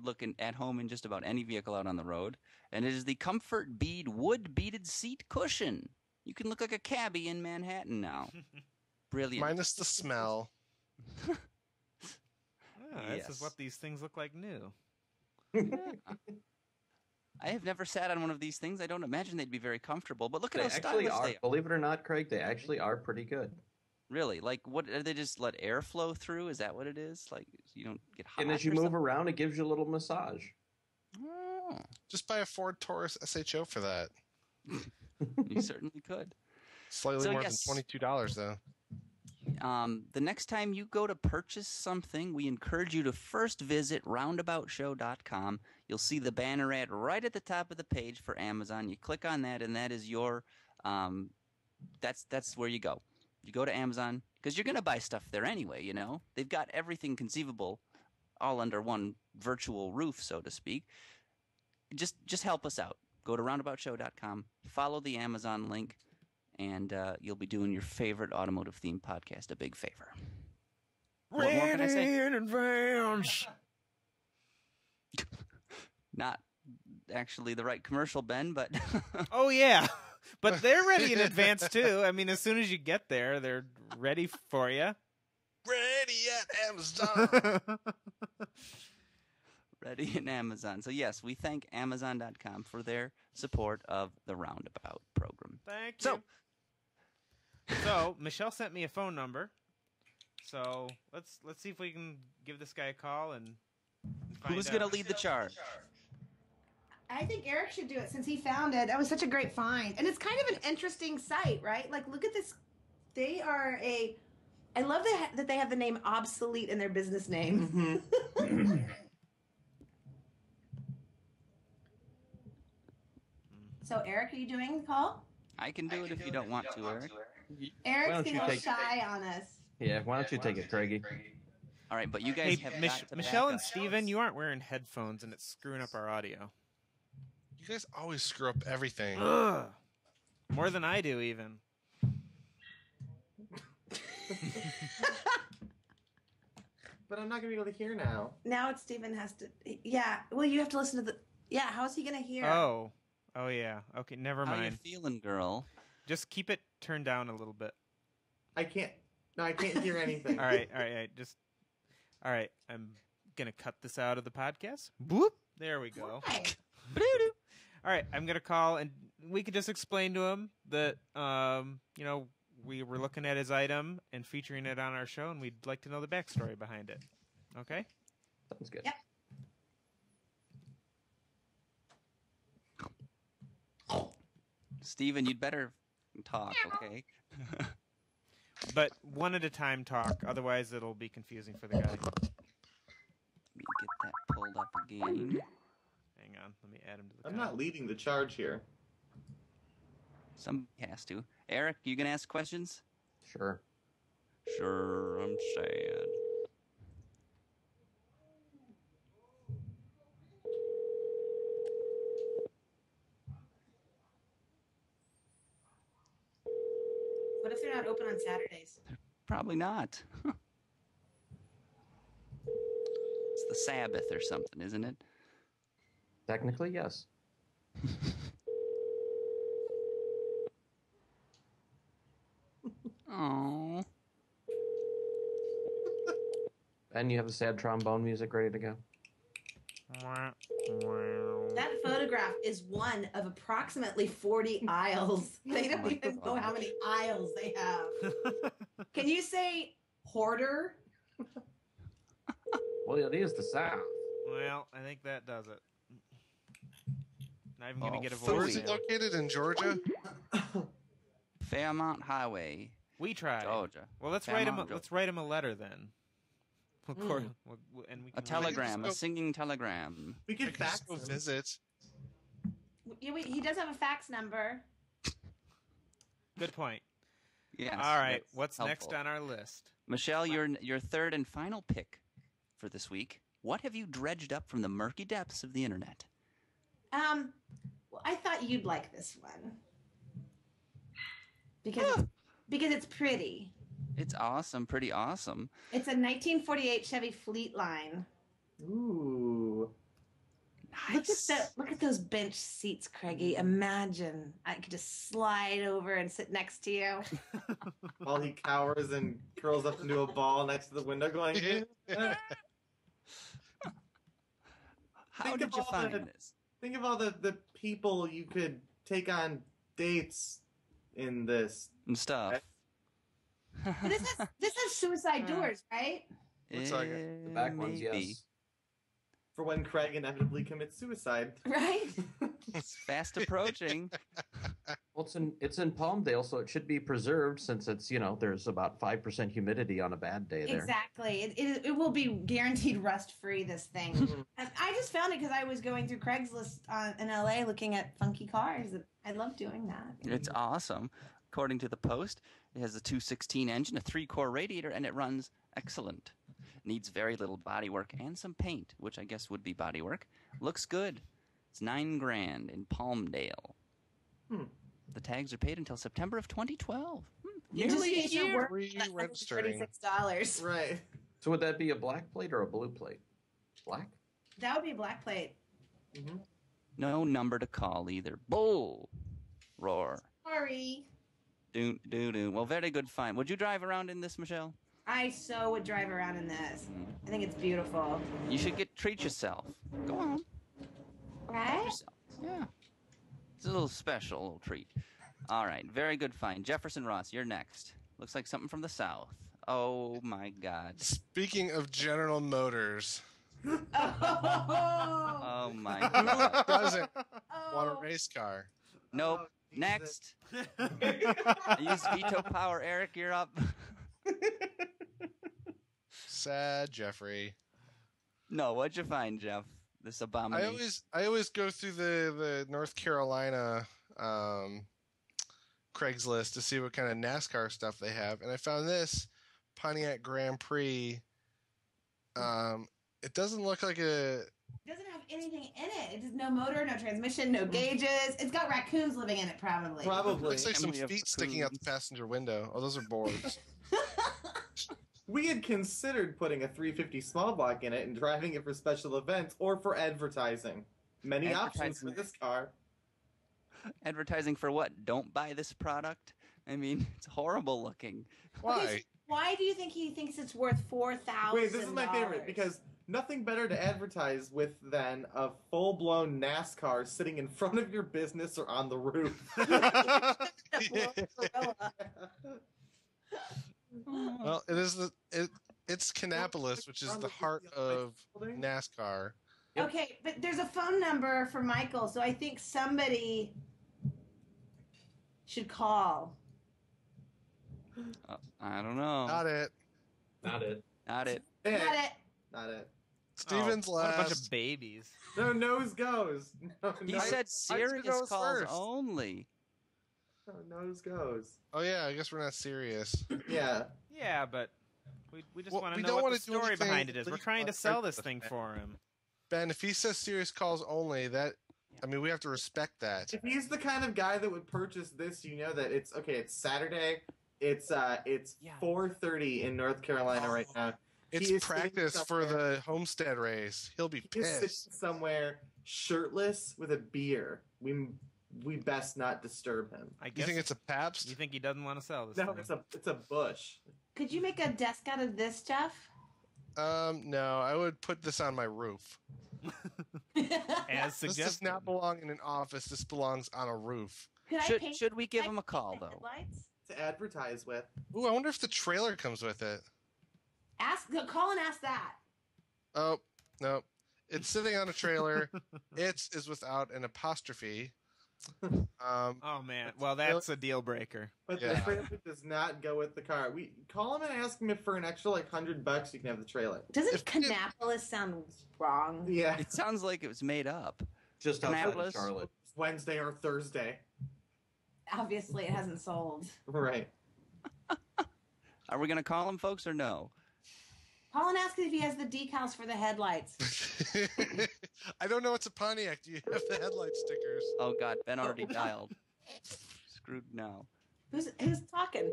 looking at home in just about any vehicle out on the road, and it is the Comfort Bead wood beaded seat cushion. You can look like a cabbie in Manhattan now. Brilliant. Minus the smell. Oh, This Yes. is what these things look like new. I have never sat on one of these things. I don't imagine they'd be very comfortable, but look at They how actually stylish are. they are. Believe it or not, Craig, they actually are pretty good. Really? Like, what, are they just let air flow through? Is that what it is? Like, you don't get hot And as you or move something? around, it gives you a little massage. Oh, Just buy a Ford Taurus SHO for that. you certainly could. Slightly So, more yes. than $22, though. The next time you go to purchase something, we encourage you to first visit roundaboutshow.com. You'll see the banner ad right at the top of the page for Amazon. You click on that, and that is your that's where you go. You go to Amazon because you're going to buy stuff there anyway, you know. They've got everything conceivable all under one virtual roof, so to speak. Just help us out. Go to roundaboutshow.com, follow the Amazon link, and you'll be doing your favorite automotive-themed podcast a big favor. What more can I say? in advance. Not actually the right commercial, Ben, but Oh, yeah. But they're ready in advance, too. I mean, as soon as you get there, they're ready for you. Ready at Amazon. ready in Amazon. So, yes, we thank Amazon.com for their support of the Roundabout program. Thank you. So, So, Michelle sent me a phone number. So, let's see if we can give this guy a call and find who's out. going to lead the charge? I think Eric should do it since he found it. That was such a great find. And it's kind of an interesting site, right? Like, look at this. They are I love that they have the name Obsolete in their business name. So, Eric, are you doing the call? I can do it if you don't want to, Eric. Why Eric's don't getting you a little take- shy on us. Yeah, why don't you take it, Craigie? All right, but you guys Hey, have got to Michelle back and up. Steven, you aren't wearing headphones and it's screwing up our audio. You guys always screw up everything. Ugh. More than I do, even. But I'm not gonna be able to hear now. Now it's Steven has to. Yeah. Well, you have to listen to the. Yeah. How is he going to hear? Oh, yeah. Okay, never How you mind. feeling, girl? Just keep it turned down a little bit. I can't. No, I can't hear anything. All right. All right. I'm gonna cut this out of the podcast. Boop. There we go. Why? All right. I'm gonna call and we could just explain to him that we were looking at his item and featuring it on our show, and we'd like to know the backstory behind it. Okay. Sounds good. Yep. Steven, you'd better talk, okay? But one at a time talk, otherwise it'll be confusing for the guy. Let me get that pulled up again. Hang on, let me add him to the I'm call. not leading the charge here. Somebody has to. Eric, you gonna ask questions? Sure. Sure, I'm sad. if they're not open on Saturdays? Probably not. It's the Sabbath or something, isn't it? Technically, yes. Oh. And you have the sad trombone music ready to go. That photograph is one of approximately 40 aisles. They don't even know how many aisles they have. Can you say hoarder? Well, it is the South. Well, I think that does it. Not even going to get a So where is voice. it located? In Georgia? Fairmont Highway, We tried. Georgia. Well, let's Fairmont, write him. Georgia. Let's write him a letter then. And we A can telegram, go- a singing telegram. We I could could fax just go them. visit. Yeah, wait, he does have a fax number. Good point. Yes. All right. that's What's next helpful. on our list? Michelle, your third and final pick for this week. What have you dredged up from the murky depths of the internet? Well, I thought you'd like this one because it's pretty. It's awesome, pretty awesome. It's a 1948 Chevy Fleetline. Ooh. Nice. Look at those bench seats, Craigie. Imagine I could just slide over and sit next to you. While he cowers and curls up into a ball next to the window going, How Think did of you all find the- this? think of all the people you could take on dates in this. And stuff. But this is suicide doors, right? Looks like it. The back ones, Maybe. yes. For when Craig inevitably commits suicide. Right? It's fast approaching. Well, it's in Palmdale, so it should be preserved since it's, there's about 5% humidity on a bad day there. Exactly. It will be guaranteed rust free. This thing. And I just found it because I was going through Craigslist in LA looking at funky cars. I love doing that. It's awesome. According to the Post, it has a 216 engine, a 3-core radiator, and it runs excellent. Needs very little bodywork and some paint, which I guess would be bodywork. Looks good. It's $9,000 in Palmdale. The tags are paid until September of 2012. Nearly a year. Re-registering. $36. Right. So would that be a black plate or a blue plate? Black? That would be a black plate. Mm-hmm. No number to call either. Bull. Roar. Sorry. Do, do, do. Well, very good find. Would you drive around in this, Michelle? I so would drive around in this. I think it's beautiful. You should treat yourself. Go on. Treat Right? yourself. Yeah. It's a little special, a little treat. All right. Very good find. Jefferson Ross, you're next. Looks like something from the South. Oh, my God. Speaking of General Motors, Oh. Oh, my God. doesn't want Oh. a race car? Nope. Oh, Jesus. Next. I use veto power. Eric, you're up. Sad Jeffrey. No, what'd you find, Jeff? This I abomination. always go through the North Carolina Craigslist to see what kind of NASCAR stuff they have, and I found this Pontiac Grand Prix. It doesn't look like a. It doesn't have anything in it. It has no motor, no transmission, no gauges. It's got raccoons living in it, probably. Probably. Looks like some Emily of feet sticking out the passenger window. Oh, those are boards. We had considered putting a 350 small block in it and driving it for special events or for advertising. Many options for this car. Advertising for what? Don't buy this product? I mean, it's horrible looking. Why? Okay, so why do you think he thinks it's worth $4,000? Wait, this is my favorite because nothing better to advertise with than a full-blown NASCAR sitting in front of your business or on the roof. Well, it's Kannapolis, which is the heart of NASCAR. Okay, but there's a phone number for Michael, so I think somebody should call. I don't know. Not it. Not it. Not it. Got it. Not it. Steven's What a bunch last. of babies. No, nose goes. No, He nose, said serious goes calls first. only. no, nose goes. Oh yeah, I guess we're not serious. Yeah. Yeah, but we just Well, want we to don't know what wanna the do story anything behind it is. We're legal trying to on sell this Craigslist, thing man. for him. Ben, if he says serious calls only, we have to respect that. If he's the kind of guy that would purchase this, you know that it's okay. It's Saturday. It's Yeah. 4:30 in North Carolina right now. He It's is practice sitting for somewhere- the Homestead race. He'll be He is sitting pissed. somewhere shirtless with a beer. We best not disturb him. I You guess. think it's a Pabst? You think he doesn't want to sell this? No, thing? it's a bush. Could you make a desk out of this, Jeff? No. I would put this on my roof. As This suggested. does not belong in an office. This belongs on a roof. Could I paint- Should we give could I him a paint call, the though? headlights? To advertise with. Ooh, I wonder if the trailer comes with it. Call and ask that. Oh, no. It's sitting on a trailer. Is without an apostrophe. Oh man. Well, that's a deal breaker. But Yeah. the trailer does not go with the car. We call him and ask him if for an extra like $100 you can have the trailer. Doesn't If- Kannapolis sound wrong? Yeah. It sounds like it was made up. Just outside of Kannapolis? Charlotte. Wednesday or Thursday. Obviously, it hasn't sold. Right. Are we going to call him, folks, or no? Call and ask if he has the decals for the headlights. I don't know. It's a Pontiac. Do you have the headlight stickers? Oh, God. Ben already dialed. Screwed now. Who's talking?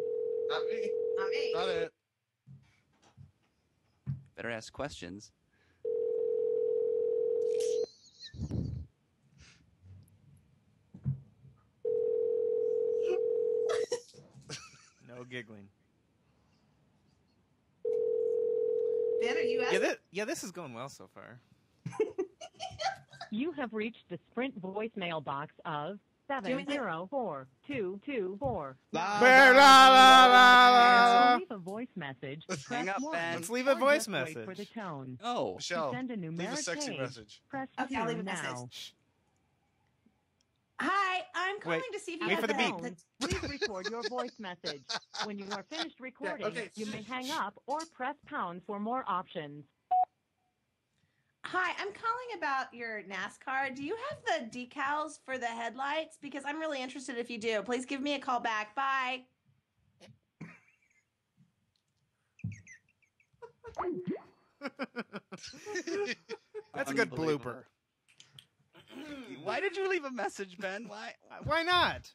Not me. Not me. Not it. Better ask questions. No giggling. Ben, are you asking? This is going well so far. You have reached the Sprint voicemail box of Jimmy, 704224. La, Bear, la, la, la, la. To leave a voice message, Hang press up, 1. Ben. Let's leave a Or voice just wait for the message. tone. Oh, Michelle, To send a leave a numeric sexy code, message. press Okay, I'll 2 leave a now. message. Hi, I'm calling Wait, to see if you wait have for the beep. Tone, please record your voice message. When you are finished recording, okay. you may hang up or press pound for more options. Hi, I'm calling about your NASCAR. Do you have the decals for the headlights? Because I'm really interested if you do. Please give me a call back. Bye. That's a good Unbelievable. blooper. Why did you leave a message, Ben? Why? Why not?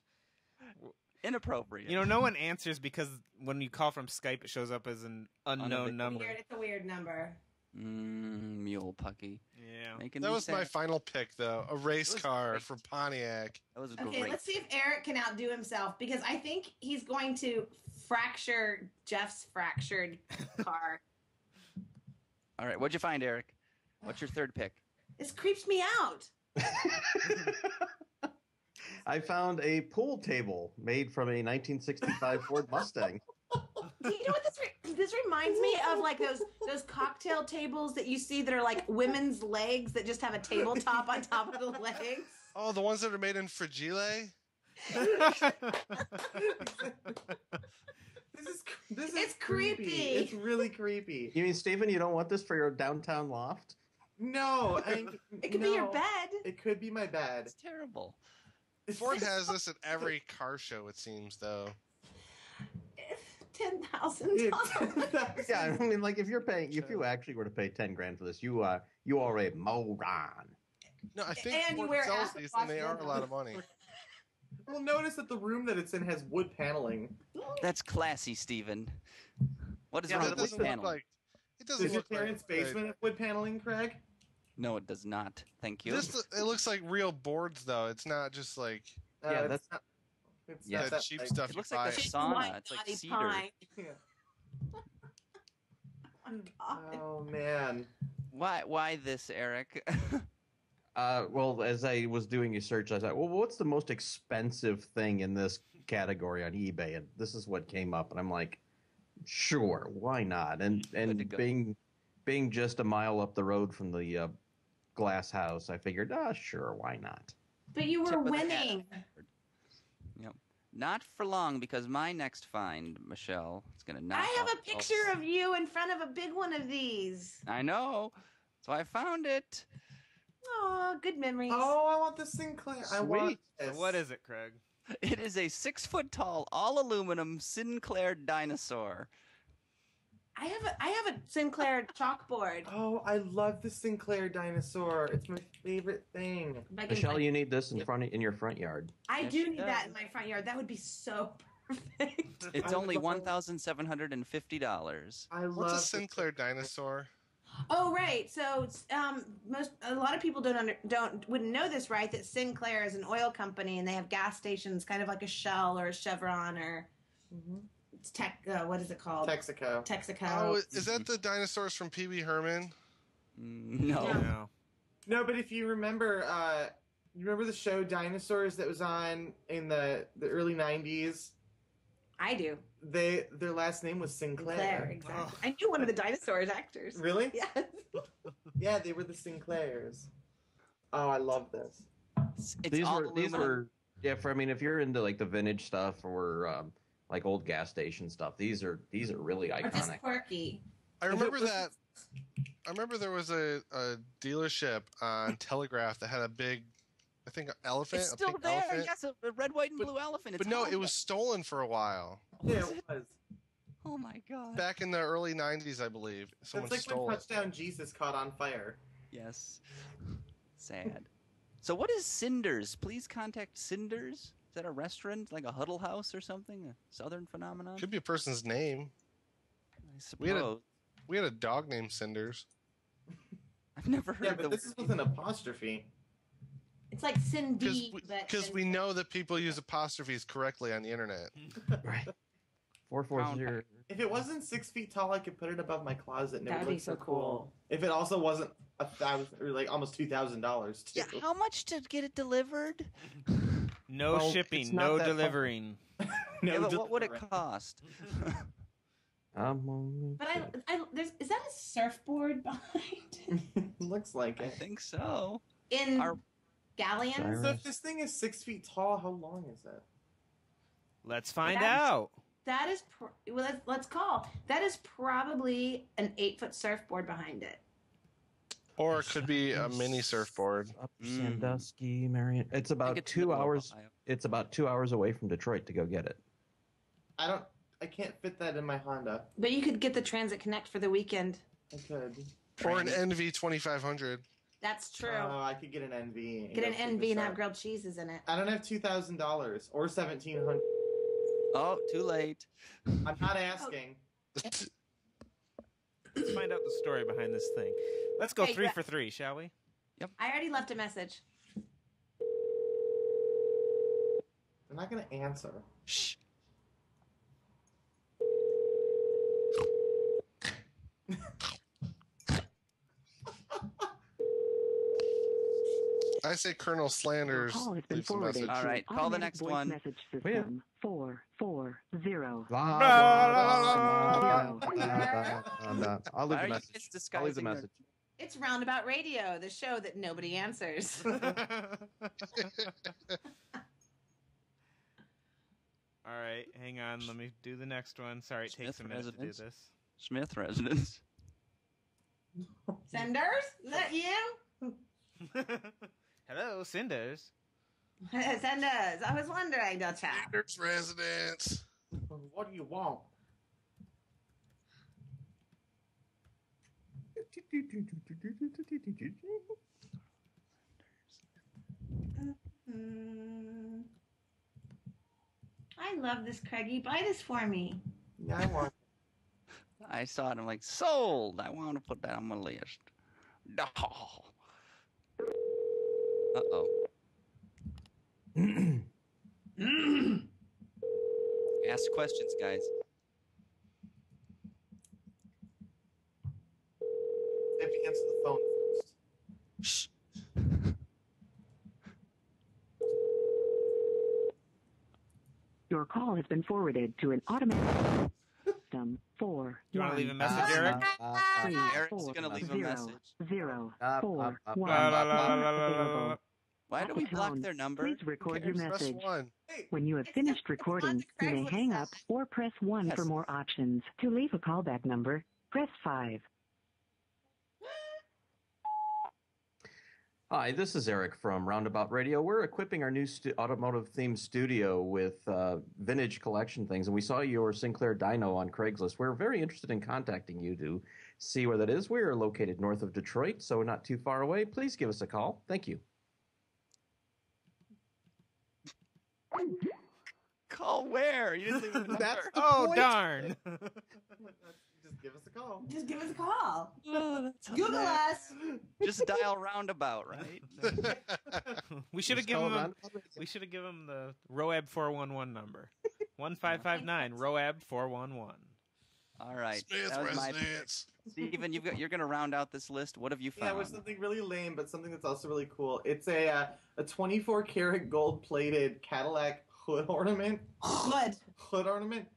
Inappropriate. You know, no one answers because when you call from Skype, it shows up as an unknown Unavailable. number. Weird. It's a weird number. Mule Pucky. Yeah. Making That me was my sad. final pick, though. A race It was car great. from Pontiac. That was Okay, great. let's see if Eric can outdo himself because I think he's going to fracture Jeff's fractured car. All right, what'd you find, Eric? What's your third pick? This creeps me out. I found a pool table made from a 1965 Ford Mustang. Do you know what this reminds me of? Like those cocktail tables that you see that are like women's legs that just have a tabletop on top of the legs. Oh, the ones that are made in Fragile? This is It's creepy. It's really creepy. You mean, Stephen, you don't want this for your downtown loft? No, It could be your bed. It could be my bed. It's terrible. Ford has this at every car show, it seems, though. $10,000. Yeah, I mean, like if you actually were to pay 10 grand for this, you are a moron. No, I think And you Ford wear sells acid these, and they wash are a lot windows. of money. Well, notice that the room that it's in has wood paneling. That's classy, Stephen. What is Yeah, wrong that with this doesn't look panel? like. It doesn't Does your look like. parents' basement have wood paneling, Craig? No, it does not. Thank you. It looks like real boards, though. It's not just like Yeah, it's that's- not, it's Yeah, not the that cheap like- stuff It you looks buy. like a White sauna. It's like knotty cedar. pine. Yeah. Oh, my God. Oh man. Why this, Eric? Well, as I was doing a search, I thought, well, what's the most expensive thing in this category on eBay? And this is what came up, and I'm like, sure, why not? And Good to go. being just a mile up the road from the glass house, I figured, sure, why not? But you Tip were of the hat. winning. Yep. Not for long, because my next find, Michelle, it's gonna knock. I have off a picture of you in front of a big one of these. I know. So I found it. Oh, good memories. Oh, I want the Sinclair. I want Sweet. So this. what is it, Craig? It is a 6-foot-tall, all aluminum Sinclair dinosaur. I have a Sinclair chalkboard. Oh, I love the Sinclair dinosaur. It's my favorite thing. If I can Michelle, find- you need this in your front yard. I Yes, do she need that does. in my front yard. That would be so perfect. It's I only love- $1,750. I love What's a the- Sinclair dinosaur? Oh right, so a lot of people wouldn't know this, right? That Sinclair is an oil company and they have gas stations, kind of like a Shell or a Chevron or it's what is it called? Texaco. Texaco. Oh, is that the dinosaurs from Pee Wee Herman? No. Yeah. No. No, but if you remember, you remember the show Dinosaurs that was on in the early '90s? I do. Their last name was Sinclair. Sinclair, exactly. I knew one of the dinosaurs actors. Really? Yes. Yeah, they were the Sinclairs. Oh, I love this. It's These all were aluminum. if you're into like the vintage stuff or like old gas station stuff, these are really Or just iconic. quirky. I remember that. I remember there was a dealership on Telegraph that had a big, I think, elephant. It's a still pink there. elephant. Yes, a red, white, and But- blue elephant. But It's no, it Honda. was stolen for a while. Yeah, it was. Oh my god. Back in the early '90s, I believe. Someone That's like stole when it. Touchdown Jesus caught on fire. Yes. Sad. So what is Cinders? Please contact Cinders. Is that a restaurant, like a Huddle House or something? A Southern phenomenon? Could be a person's name. I We had a- suppose. We had a dog named Cinders. I've never heard Yeah, but the this is with an apostrophe. It's like Cindy, but Because we know that people use apostrophes correctly on the internet. Right. 440. If it wasn't 6 feet tall, I could put it above my closet and it That'd would be look so cool. If it also wasn't $1,000 or like almost $2,000 too. Yeah, how much to get it delivered? No Well, shipping, it's not no that far. delivering. No, Yeah, but just- what would it cost? But is that a surfboard behind Looks like I it. think so. in Our- galleons? Gyro. So if this thing is 6 feet tall, how long is it? Let's find That's- out. That is let's call. That is probably an 8-foot surfboard behind it. Or it could be a mini surfboard. Up Mm. Sandusky, Marion. It's I about think it's in the 2 middle of hours. Ohio. It's about 2 hours away from Detroit to go get it. I can't fit that in my Honda. But you could get the Transit Connect for the weekend. I could. Or an NV 2500. That's true. Oh, I could get an NV. Get an go NV and have super grilled cheeses in it. I don't have $2,000 or $1,700. Oh, too late. I'm not asking. Let's find out the story behind this thing. Let's go Hey, 3 for 3, shall we? I already left a message. I'm not gonna answer. Shh. I say Colonel Slanders Call has been leaves a forwarded. message. All right, call the Automatic next voice one. Message yeah. system 440. Blah, blah, blah. I'll leave Why are the you message. kids I'll leave disguising the their- message. It's Roundabout Radio, the show that nobody answers. All right, hang on. Let me do the next one. Sorry, it takes Smith a minute to do residence. this. Smith residence. Senders? Is that you? Hello, Cinders. Senders. I was wondering, Dutch. Sanders residence. What do you want? I love this, Craigie. Buy this for me. Yeah, I want. I saw it. I'm like, sold. I want to put that on my list. No. Uh-oh. Ask questions, guys. I have to answer the phone first. Shh. Your call has been forwarded to an automatic system 4. You wanna leave a message, Eric? Eric's gonna leave a message. 0 La, 4 la, la, 1 la, la, la, la, la, available. Why At do the we block tone, their number? Please record your Press message. 1. Hey, When you have It's finished just- it's recording, on the you may Craigslist hang stuff. up or press 1 Yes. for more options. To leave a callback number, press 5. Hi, this is Eric from Roundabout Radio. We're equipping our new automotive-themed studio with vintage collection things, and we saw your Sinclair Dyno on Craigslist. We're very interested in contacting you to see where that is. We're located north of Detroit, so not too far away. Please give us a call. Thank you. Call where? You didn't leave a number. That's the Oh, point. darn. Just give us a call. Just give us a call. Oh, that's Google hilarious. us. Just dial roundabout, right? We should have Just call given him. Roundabout. We should have given him the RoAb 411 number. 1559 RoAb 411. All right. Smith That was my residence. Steven, you're going to round out this list. What have you Yeah, found? with something really lame, but something that's also really cool. It's a 24 karat gold plated Cadillac hood ornament. Good. Hood ornament.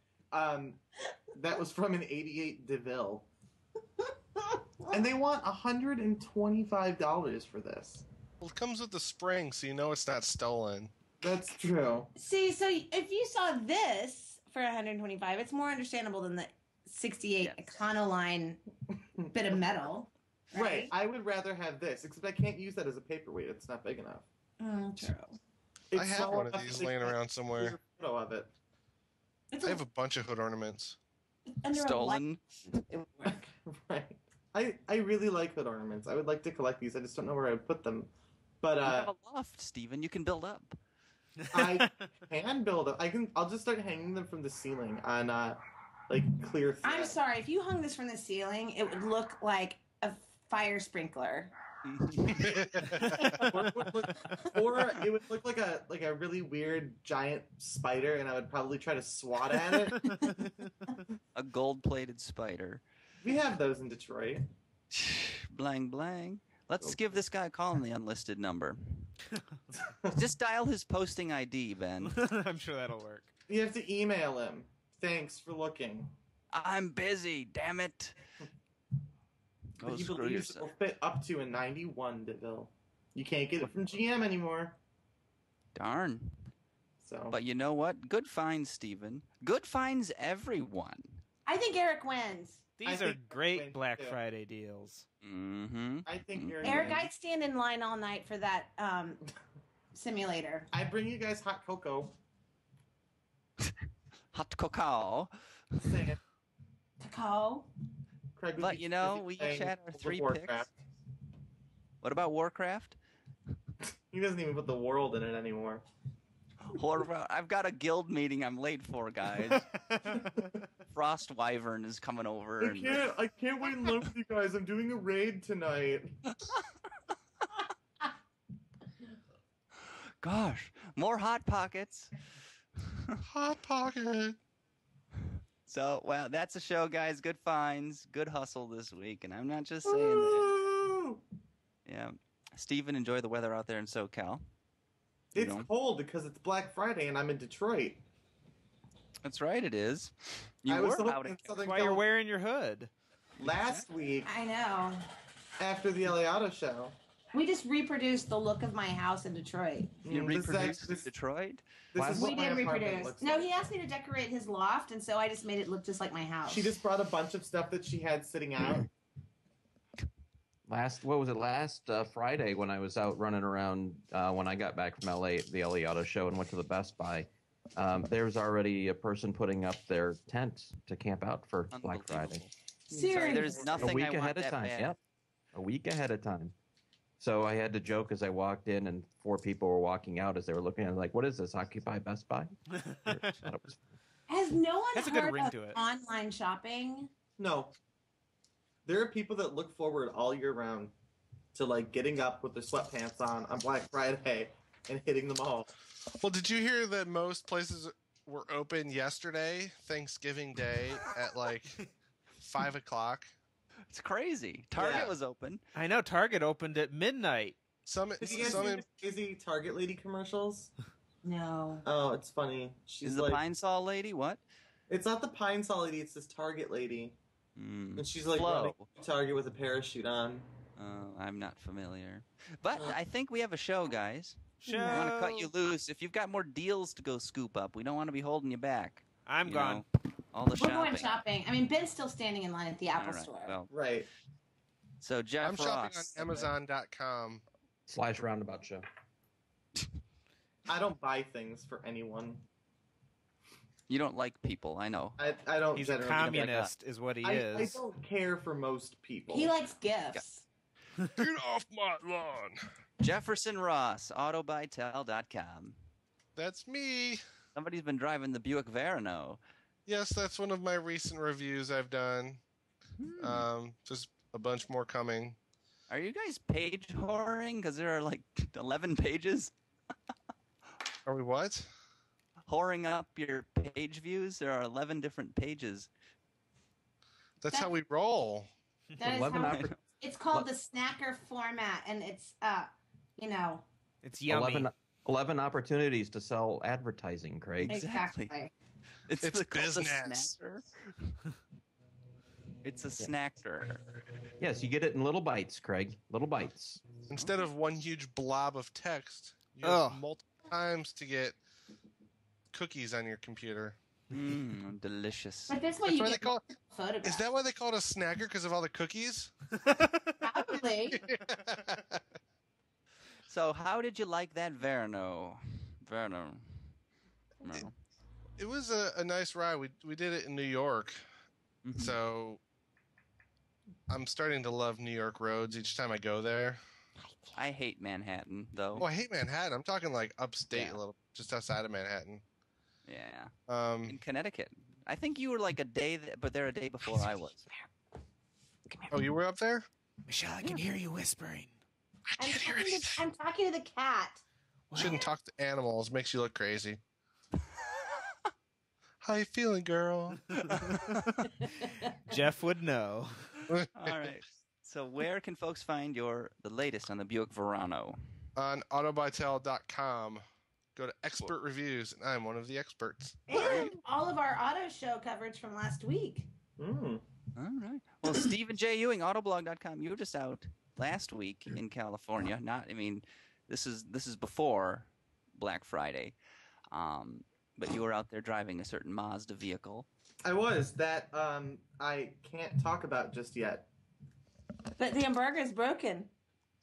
That was from an '88 DeVille, and they want $125 for this. Well, it comes with the spring, so you know it's not stolen. That's true. See, so if you saw this for 125, it's more understandable than the 68 Yes. Econoline bit of metal. Right. I would rather have this, except I can't use that as a paperweight. It's not big enough. True. It's I have small one of enough these that they laying can't around use somewhere. a photo of it. It's I have a bunch of hood ornaments. under Stolen. a light. Right. I really like hood ornaments. I would like to collect these. I just don't know where I would put them. But You have a loft, Steven. You can build up. I can build it. I'll just start hanging them from the ceiling on like clear thread. I'm sorry. If you hung this from the ceiling, it would look like a fire sprinkler. Or it would look like a really weird giant spider, and I would probably try to swat at it. A gold-plated spider. We have those in Detroit. Blang, blang. Let's give this guy a call on the unlisted number. Just dial his posting ID, Ben. I'm sure that'll work. You have to email him. Thanks for looking. I'm busy, damn it. But Oh, he screw believes it yourself. will fit up to a 91 DeVille. You can't get it from GM anymore. Darn. So But you know what? Good finds, Steven. Good finds everyone. I think Eric wins. I These are think great Wayne Black too. Friday deals. Mm-hmm. I think you're Eric, I'd stand in line all night for that simulator. I bring you guys hot cocoa. Hot cacao. Say it. Cacao. Craig would But be you know, busy we playing each had our World of 3 Warcraft. picks. What about Warcraft? He doesn't even put the world in it anymore. I've got a guild meeting I'm late for, guys. Frost Wyvern is coming over. And... I can't wait and look with you guys. I'm doing a raid tonight. Gosh, more Hot Pockets. Hot Pocket. So, well, that's a show, guys. Good finds, good hustle this week. And I'm not just saying that. Woo! Yeah. Steven, enjoy the weather out there in SoCal. You It's know. cold because it's Black Friday and I'm in Detroit. That's right, it is. You I was were hoping out in at Southern That's why you're California wearing your hood. last week I know. after the LA Auto Show. We just reproduced the look of my house in Detroit. You This is reproduced actually- in Detroit? This is We what my did apartment reproduce. looks No, like. he asked me to decorate his loft, and so I just made it look just like my house. She just brought a bunch of stuff that she had sitting out. Last Friday when I was out running around when I got back from LA, the LA Auto Show, and went to the Best Buy. There's already a person putting up their tent to camp out for Black Friday. Sorry, Seriously. there's nothing A week I want ahead of that time. bad. Yep, a week ahead of time. So I had to joke as I walked in, and 4 people were walking out as they were looking at it, like, "What is this? Occupy Best Buy?" I thought it was Has no one That's a good heard ring of to it. online shopping? No. There are people that look forward all year round to like getting up with their sweatpants on Black Friday and hitting them all. Well, did you hear that most places were open yesterday, Thanksgiving Day, at like 5 o'clock? It's crazy. Target Yeah. was open. I know Target opened at midnight. Some Did you guys some see in, the crazy Target lady commercials? No. Oh, it's funny. She's Is the like, Pine Sol lady? What? it's not the Pine Sol lady, it's this Target lady. Mm. And she's like Flo. running through Target with a parachute on. I'm not familiar. But I think we have a show, guys. Show. We want to cut you loose. If you've got more deals to go scoop up, we don't want to be holding you back. I'm You gone. know, all the We're shopping. going shopping. I mean, Ben's still standing in line at the Apple All right, store. well, Right. so Jeff I'm shopping Ross. on Amazon.com. /Roundabout Show. I don't buy things for anyone. You don't like people, I know. I don't He's a generally communist, is what he I is. don't care for most people. He likes gifts. Get off my lawn. Jefferson Ross, autobytel.com. That's me. Somebody's been driving the Buick Verano. Yes, that's one of my recent reviews I've done. Just a bunch more coming. Are you guys page whoring? Because there are like 11 pages. Are we what? Whoring up your page views? There are 11 different pages. That's how we roll. That is 11 how it's called the snacker format, and it's It's yummy. 11 opportunities to sell advertising, Craig. exactly. It's called a business. snacker. It's a snacker. Yes, you get it in little bites, Craig. Little bites. Instead of one huge blob of text, you have multiple times to get cookies on your computer. Delicious. But this way That's you why get they call photographs. Is that why they call it a snacker? Because of all the cookies? Probably. So, how did you like that Verano? No. It was a nice ride. We did it in New York. Mhm. So I'm starting to love New York roads each time I go there. I hate Manhattan, though. Oh, I hate Manhattan. I'm talking like upstate, Yeah. a little, just outside of Manhattan. Yeah. In Connecticut. I think you were like a day, but they're a day before I was. Oh, you were up there? Michelle, I can hear you whispering. I can't hear anything. I'm talking to the cat. Shouldn't talk to animals. Makes you look crazy. How you feeling, girl? Jeff would know. All right. So where can folks find the latest on the Buick Verano? On autobytel.com. Go to expert reviews, and I'm one of the experts. And all of our auto show coverage from last week. All right. Well, Stephen J. Ewing, autoblog.com. You were just out last week in California. This is before Black Friday. But you were out there driving a certain Mazda vehicle. I was. That I can't talk about just yet. But the embargo's broken.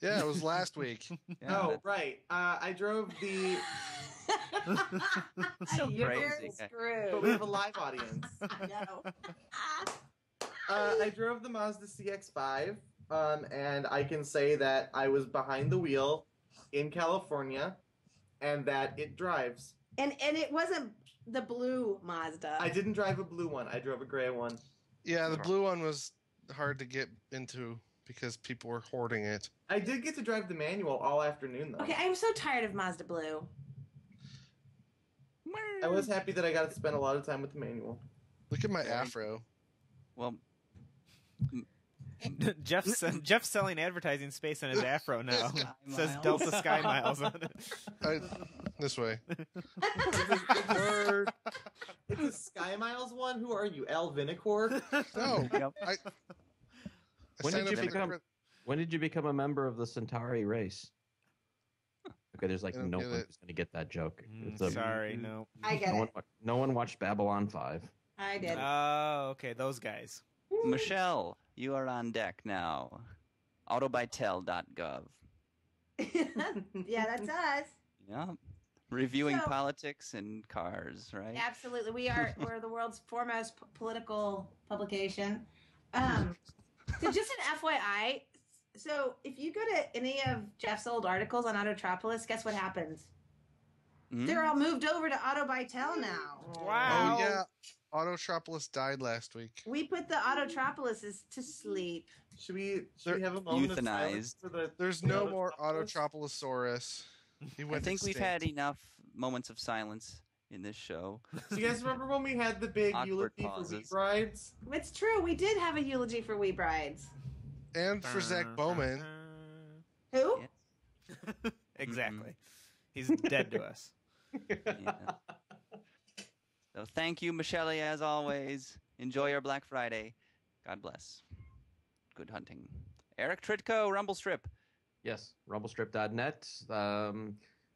Yeah, it was last week. Yeah, Oh, right. I drove the... So You're crazy. screwed. But we have a live audience. I know. I drove the Mazda CX-5, and I can say that I was behind the wheel in California, and that it drives. And it wasn't the blue Mazda. I didn't drive a blue one. I drove a gray one. Yeah, the blue one was hard to get into because people were hoarding it. I did get to drive the manual all afternoon, though. Okay, I'm so tired of Mazda blue. I was happy that I got to spend a lot of time with the manual. Look at my afro. Well, Jeff's selling advertising space on his afro now. Sky It says Miles. Delta Sky Miles on it. This way. Word. It's a Sky Miles one? Who are you, Al Vinicor? No. Yep. I When signed did you up for- become? When did you become a member of the Centauri race? Okay, there's like I don't no get one it. who's going to get that joke. It's a, Sorry, no. I get it. no one watched Babylon 5. I did. Oh, okay, those guys. Michelle, you are on deck now. Autobytel.gov. Yeah, that's us. Yeah. Reviewing So- politics and cars, right? Absolutely. We're the world's foremost political publication. So just an FYI, so if you go to any of Jeff's old articles on Autotropolis, guess what happens? Mhm. They're all moved over to Autobytel now. Wow. Oh, yeah. Autotropolis died last week. We put the Autotropolises to sleep. Should we have a moment of silence Euthanized. for the... There's no more Autotropolisaurus. He I went think we've extinct. had enough moments of silence in this show. Do you guys remember when we had the big Awkward eulogy for pauses. Wheat Brides? It's true. We did have a eulogy for Wee Brides. And for Zach Bowman. Who? Yeah. Exactly. He's dead to us. Yeah. So thank you, Michelle, as always. Enjoy your Black Friday. God bless. Good hunting. Eric Tritko, Rumble Strip. Yes, rumblestrip.net.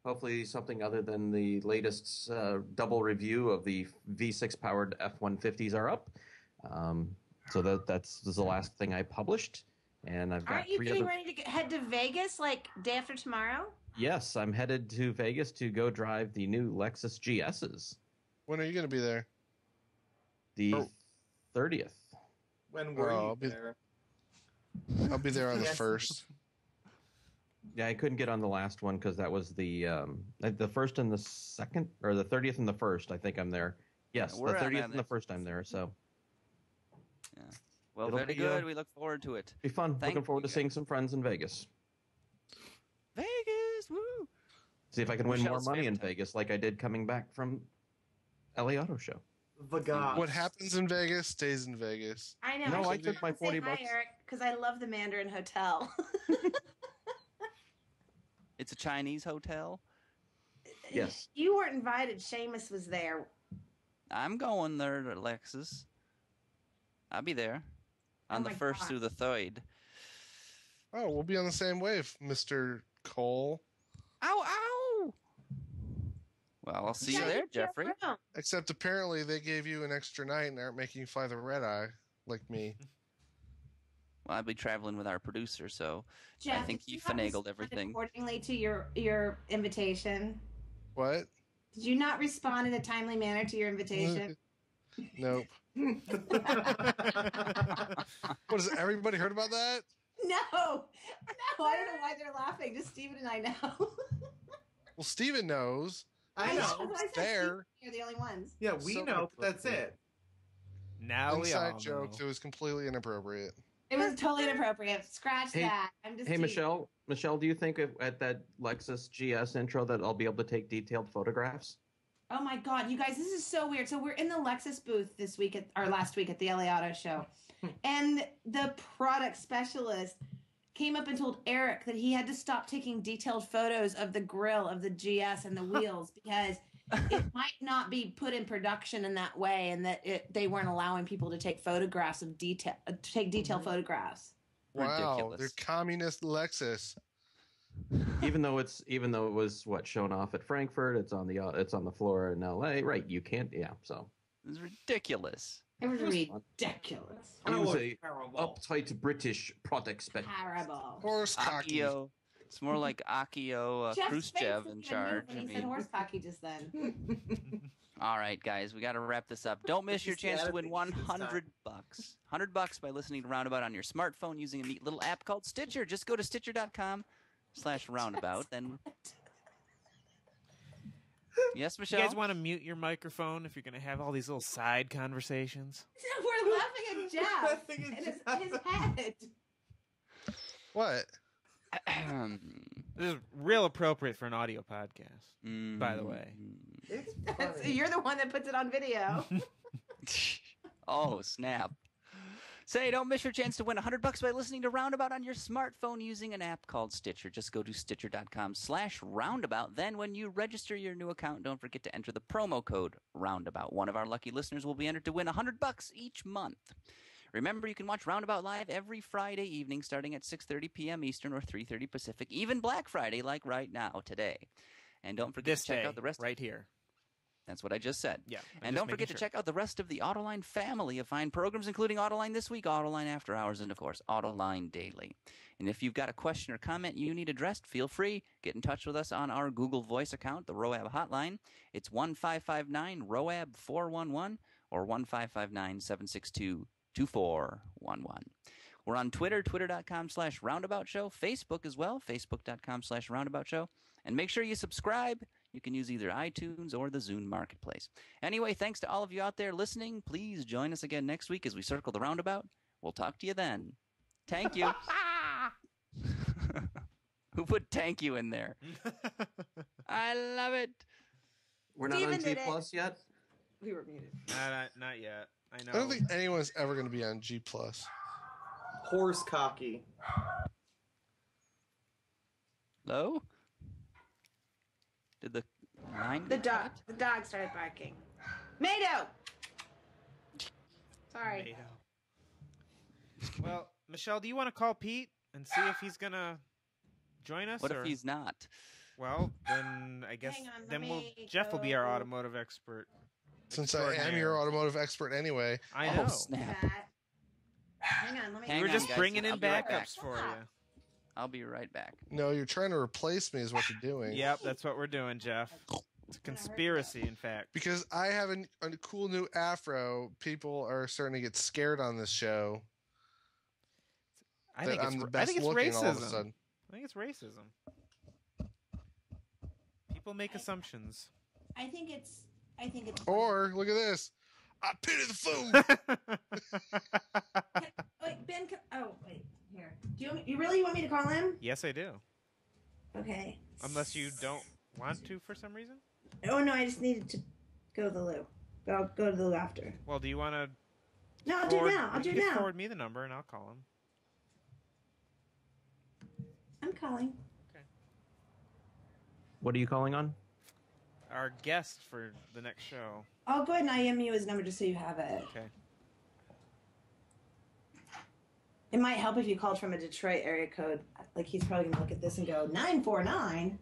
Hopefully something other than the latest double review of the V6 powered F-150s are up. So that's the last thing I published. And I've got Aren't you three getting other... ready to head to Vegas like day after tomorrow? Yes, I'm headed to Vegas to go drive the new Lexus GSs. When are you going to be there? The Oh. 30th. When were Oh, you I'll be- there? I'll be there on the Yes. 1st. Yeah, I couldn't get on the last one because that was the first and the second, or the 30th and the first. I think I'm there. Yes, We're the on 30th that and the next first I'm there. So Yeah. Well, It'll very be, good. We look forward to it. be fun. Thank Looking forward you, to seeing some friends in Vegas. Vegas, woo! See if I can win Michelle's more money in favorite time. Vegas like I did coming back from LA Auto Show. Vegas. What happens in Vegas stays in Vegas. I know. No, I should took my say 40 hi, bucks. Eric, because I love the Mandarin Hotel. It's a Chinese hotel. Yes. You weren't invited. Seamus was there. I'm going there, Alexis. I'll be there on Oh the my 1st God. through the 3rd. Oh, we'll be on the same wave, Mr. Cole. Ow, ow! Well, I'll see you Yeah, there, you'd be Jeffrey. around. Except apparently they gave you an extra night and aren't making you fly the red eye like me. Well, I'll be traveling with our producer, so Jeff, I think did he you not finagled respond everything. accordingly to your invitation. What? Did you not respond in a timely manner to your invitation? Nope. What is it? Everybody heard about that? No, I don't know why they're laughing. Just Steven and I know. Well, Steven knows. I That's know. what I said, there. Steven, you're the only ones. Yeah, we So know, but that's appropriate. it. Now we all Inside joke know. that was completely inappropriate. It was totally inappropriate. Scratch Hey- that. I'm just Hey, teasing. Michelle, do you think at that Lexus GS intro that I'll be able to take detailed photographs? Oh my God, you guys, this is so weird. So we're in the Lexus booth this week last week at the LA Auto Show. And the product specialist came up and told Eric that he had to stop taking detailed photos of the grill of the GS and the wheels because it might not be put in production in that way, and that they weren't allowing people to take photographs of detailed photographs. Wow, Ridiculous. they're communist Lexus. even though it was shown off at Frankfurt, it's on the floor in LA, right? You can't, yeah. So It's ridiculous. It was Just- ridiculous. he was a uptight British product specialist. Terrible. Horse cocky. Akio. It's more like Akio Jeff's face Khrushchev didn't in even charge. move when I he said mean, horse cocky just then. all right, guys, we got to wrap this up. Don't miss your Just the chance to win attitude this time. $100. $100 by listening to Roundabout on your smartphone using a neat little app called Stitcher. Just go to Stitcher.com/roundabout. Then, yes, You Michelle. guys want to mute your microphone if you're going to have all these little side conversations? We're laughing at Jeff Laughing at and his Jeff. head. What? This is real appropriate for an audio podcast, by the way. It's That's- funny. You're the one that puts it on video. Oh, snap. Say, don't miss your chance to win $100 by listening to Roundabout on your smartphone using an app called Stitcher. Just go to Stitcher.com/roundabout. Then when you register your new account, don't forget to enter the promo code Roundabout. One of our lucky listeners will be entered to win $100 each month. Remember, you can watch Roundabout live every Friday evening starting at 6:30 p.m. Eastern or 3:30 Pacific, even Black Friday like right now, today. And don't forget This to check day, out the rest. right here. That's what I just said. Yeah. And don't forget to check out the rest of the Autoline family of fine programs, including Autoline This Week, Autoline After Hours, and, of course, Autoline Daily. And if you've got a question or comment you need addressed, feel free. Get in touch with us on our Google Voice account, the RoAb hotline. It's 1-559-RoAb-411 or 1-559-762-2411. We're on Twitter, twitter.com/roundabout show, Facebook as well, facebook.com/roundabout show. And make sure you subscribe. You can use either iTunes or the Zune Marketplace. Anyway, thanks to all of you out there listening. Please join us again next week as we circle the roundabout. We'll talk to you then. Thank you. Who put thank you in there? I love it. We're not Steven on G did it. Plus yet. We were muted. Not yet. I know. I don't think anyone's ever going to be on G+. Horse cocky. Hello? Did the line The get dog. cut? The dog started barking. Mado. Sorry. Well, Michelle, do you want to call Pete and see if he's going to join us? What or- if he's not? Well, then I guess Hang on, let then me Jeff will be our go. automotive expert. Since I am Extraordinaire. your automotive expert anyway. I Oh, know. snap. That. Hang on. Let me. Hang We were on, just guys. bringing I'll in be right back. backups for you. I'll be right back. No, you're trying to replace me is what you're doing. Yep, that's what we're doing, Jeff. It's a conspiracy, in fact. Because I have a cool new afro, people are starting to get scared on this show. I think I'm the I best think it's looking all of a racism. sudden. I think it's racism. People make assumptions. I think it's. Or look at this. I pity the fool. Wait, Ben. Oh, wait. Here. You really want me to call him? Yes, I do. Okay. Unless you don't want to for some reason. Oh no, I just needed to go to the loo. But I'll go to the loo after. Well, do you want to? No, I'll do it now. I'll do it now. Forward me the number and I'll call him. I'm calling. Okay. What are you calling on? Our guest for the next show. I'll go ahead and IM you his number just so you have it. Okay. It might help if you called from a Detroit area code. Like, he's probably going to look at this and go, 949?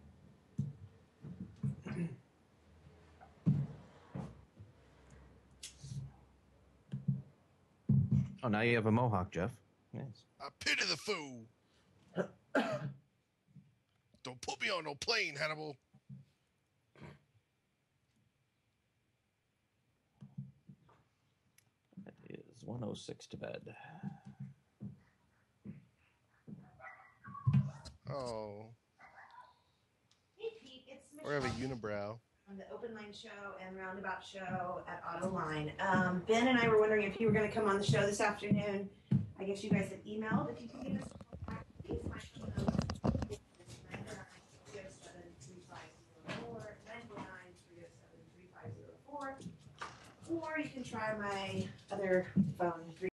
Oh, now you have a mohawk, Jeff. Yes. I pity the fool. Don't put me on no plane, Hannibal. That is 106 to bed. Oh. Hey, Pete, it's Or have a Michelle unibrow. from the Open Line Show and Roundabout Show at Autoline. Ben and I were wondering if you were going to come on the show this afternoon. I guess you guys had emailed. If you can give us a call back, please. My phone number is 949-350-4, 949-350-4. Or you can try my other phone,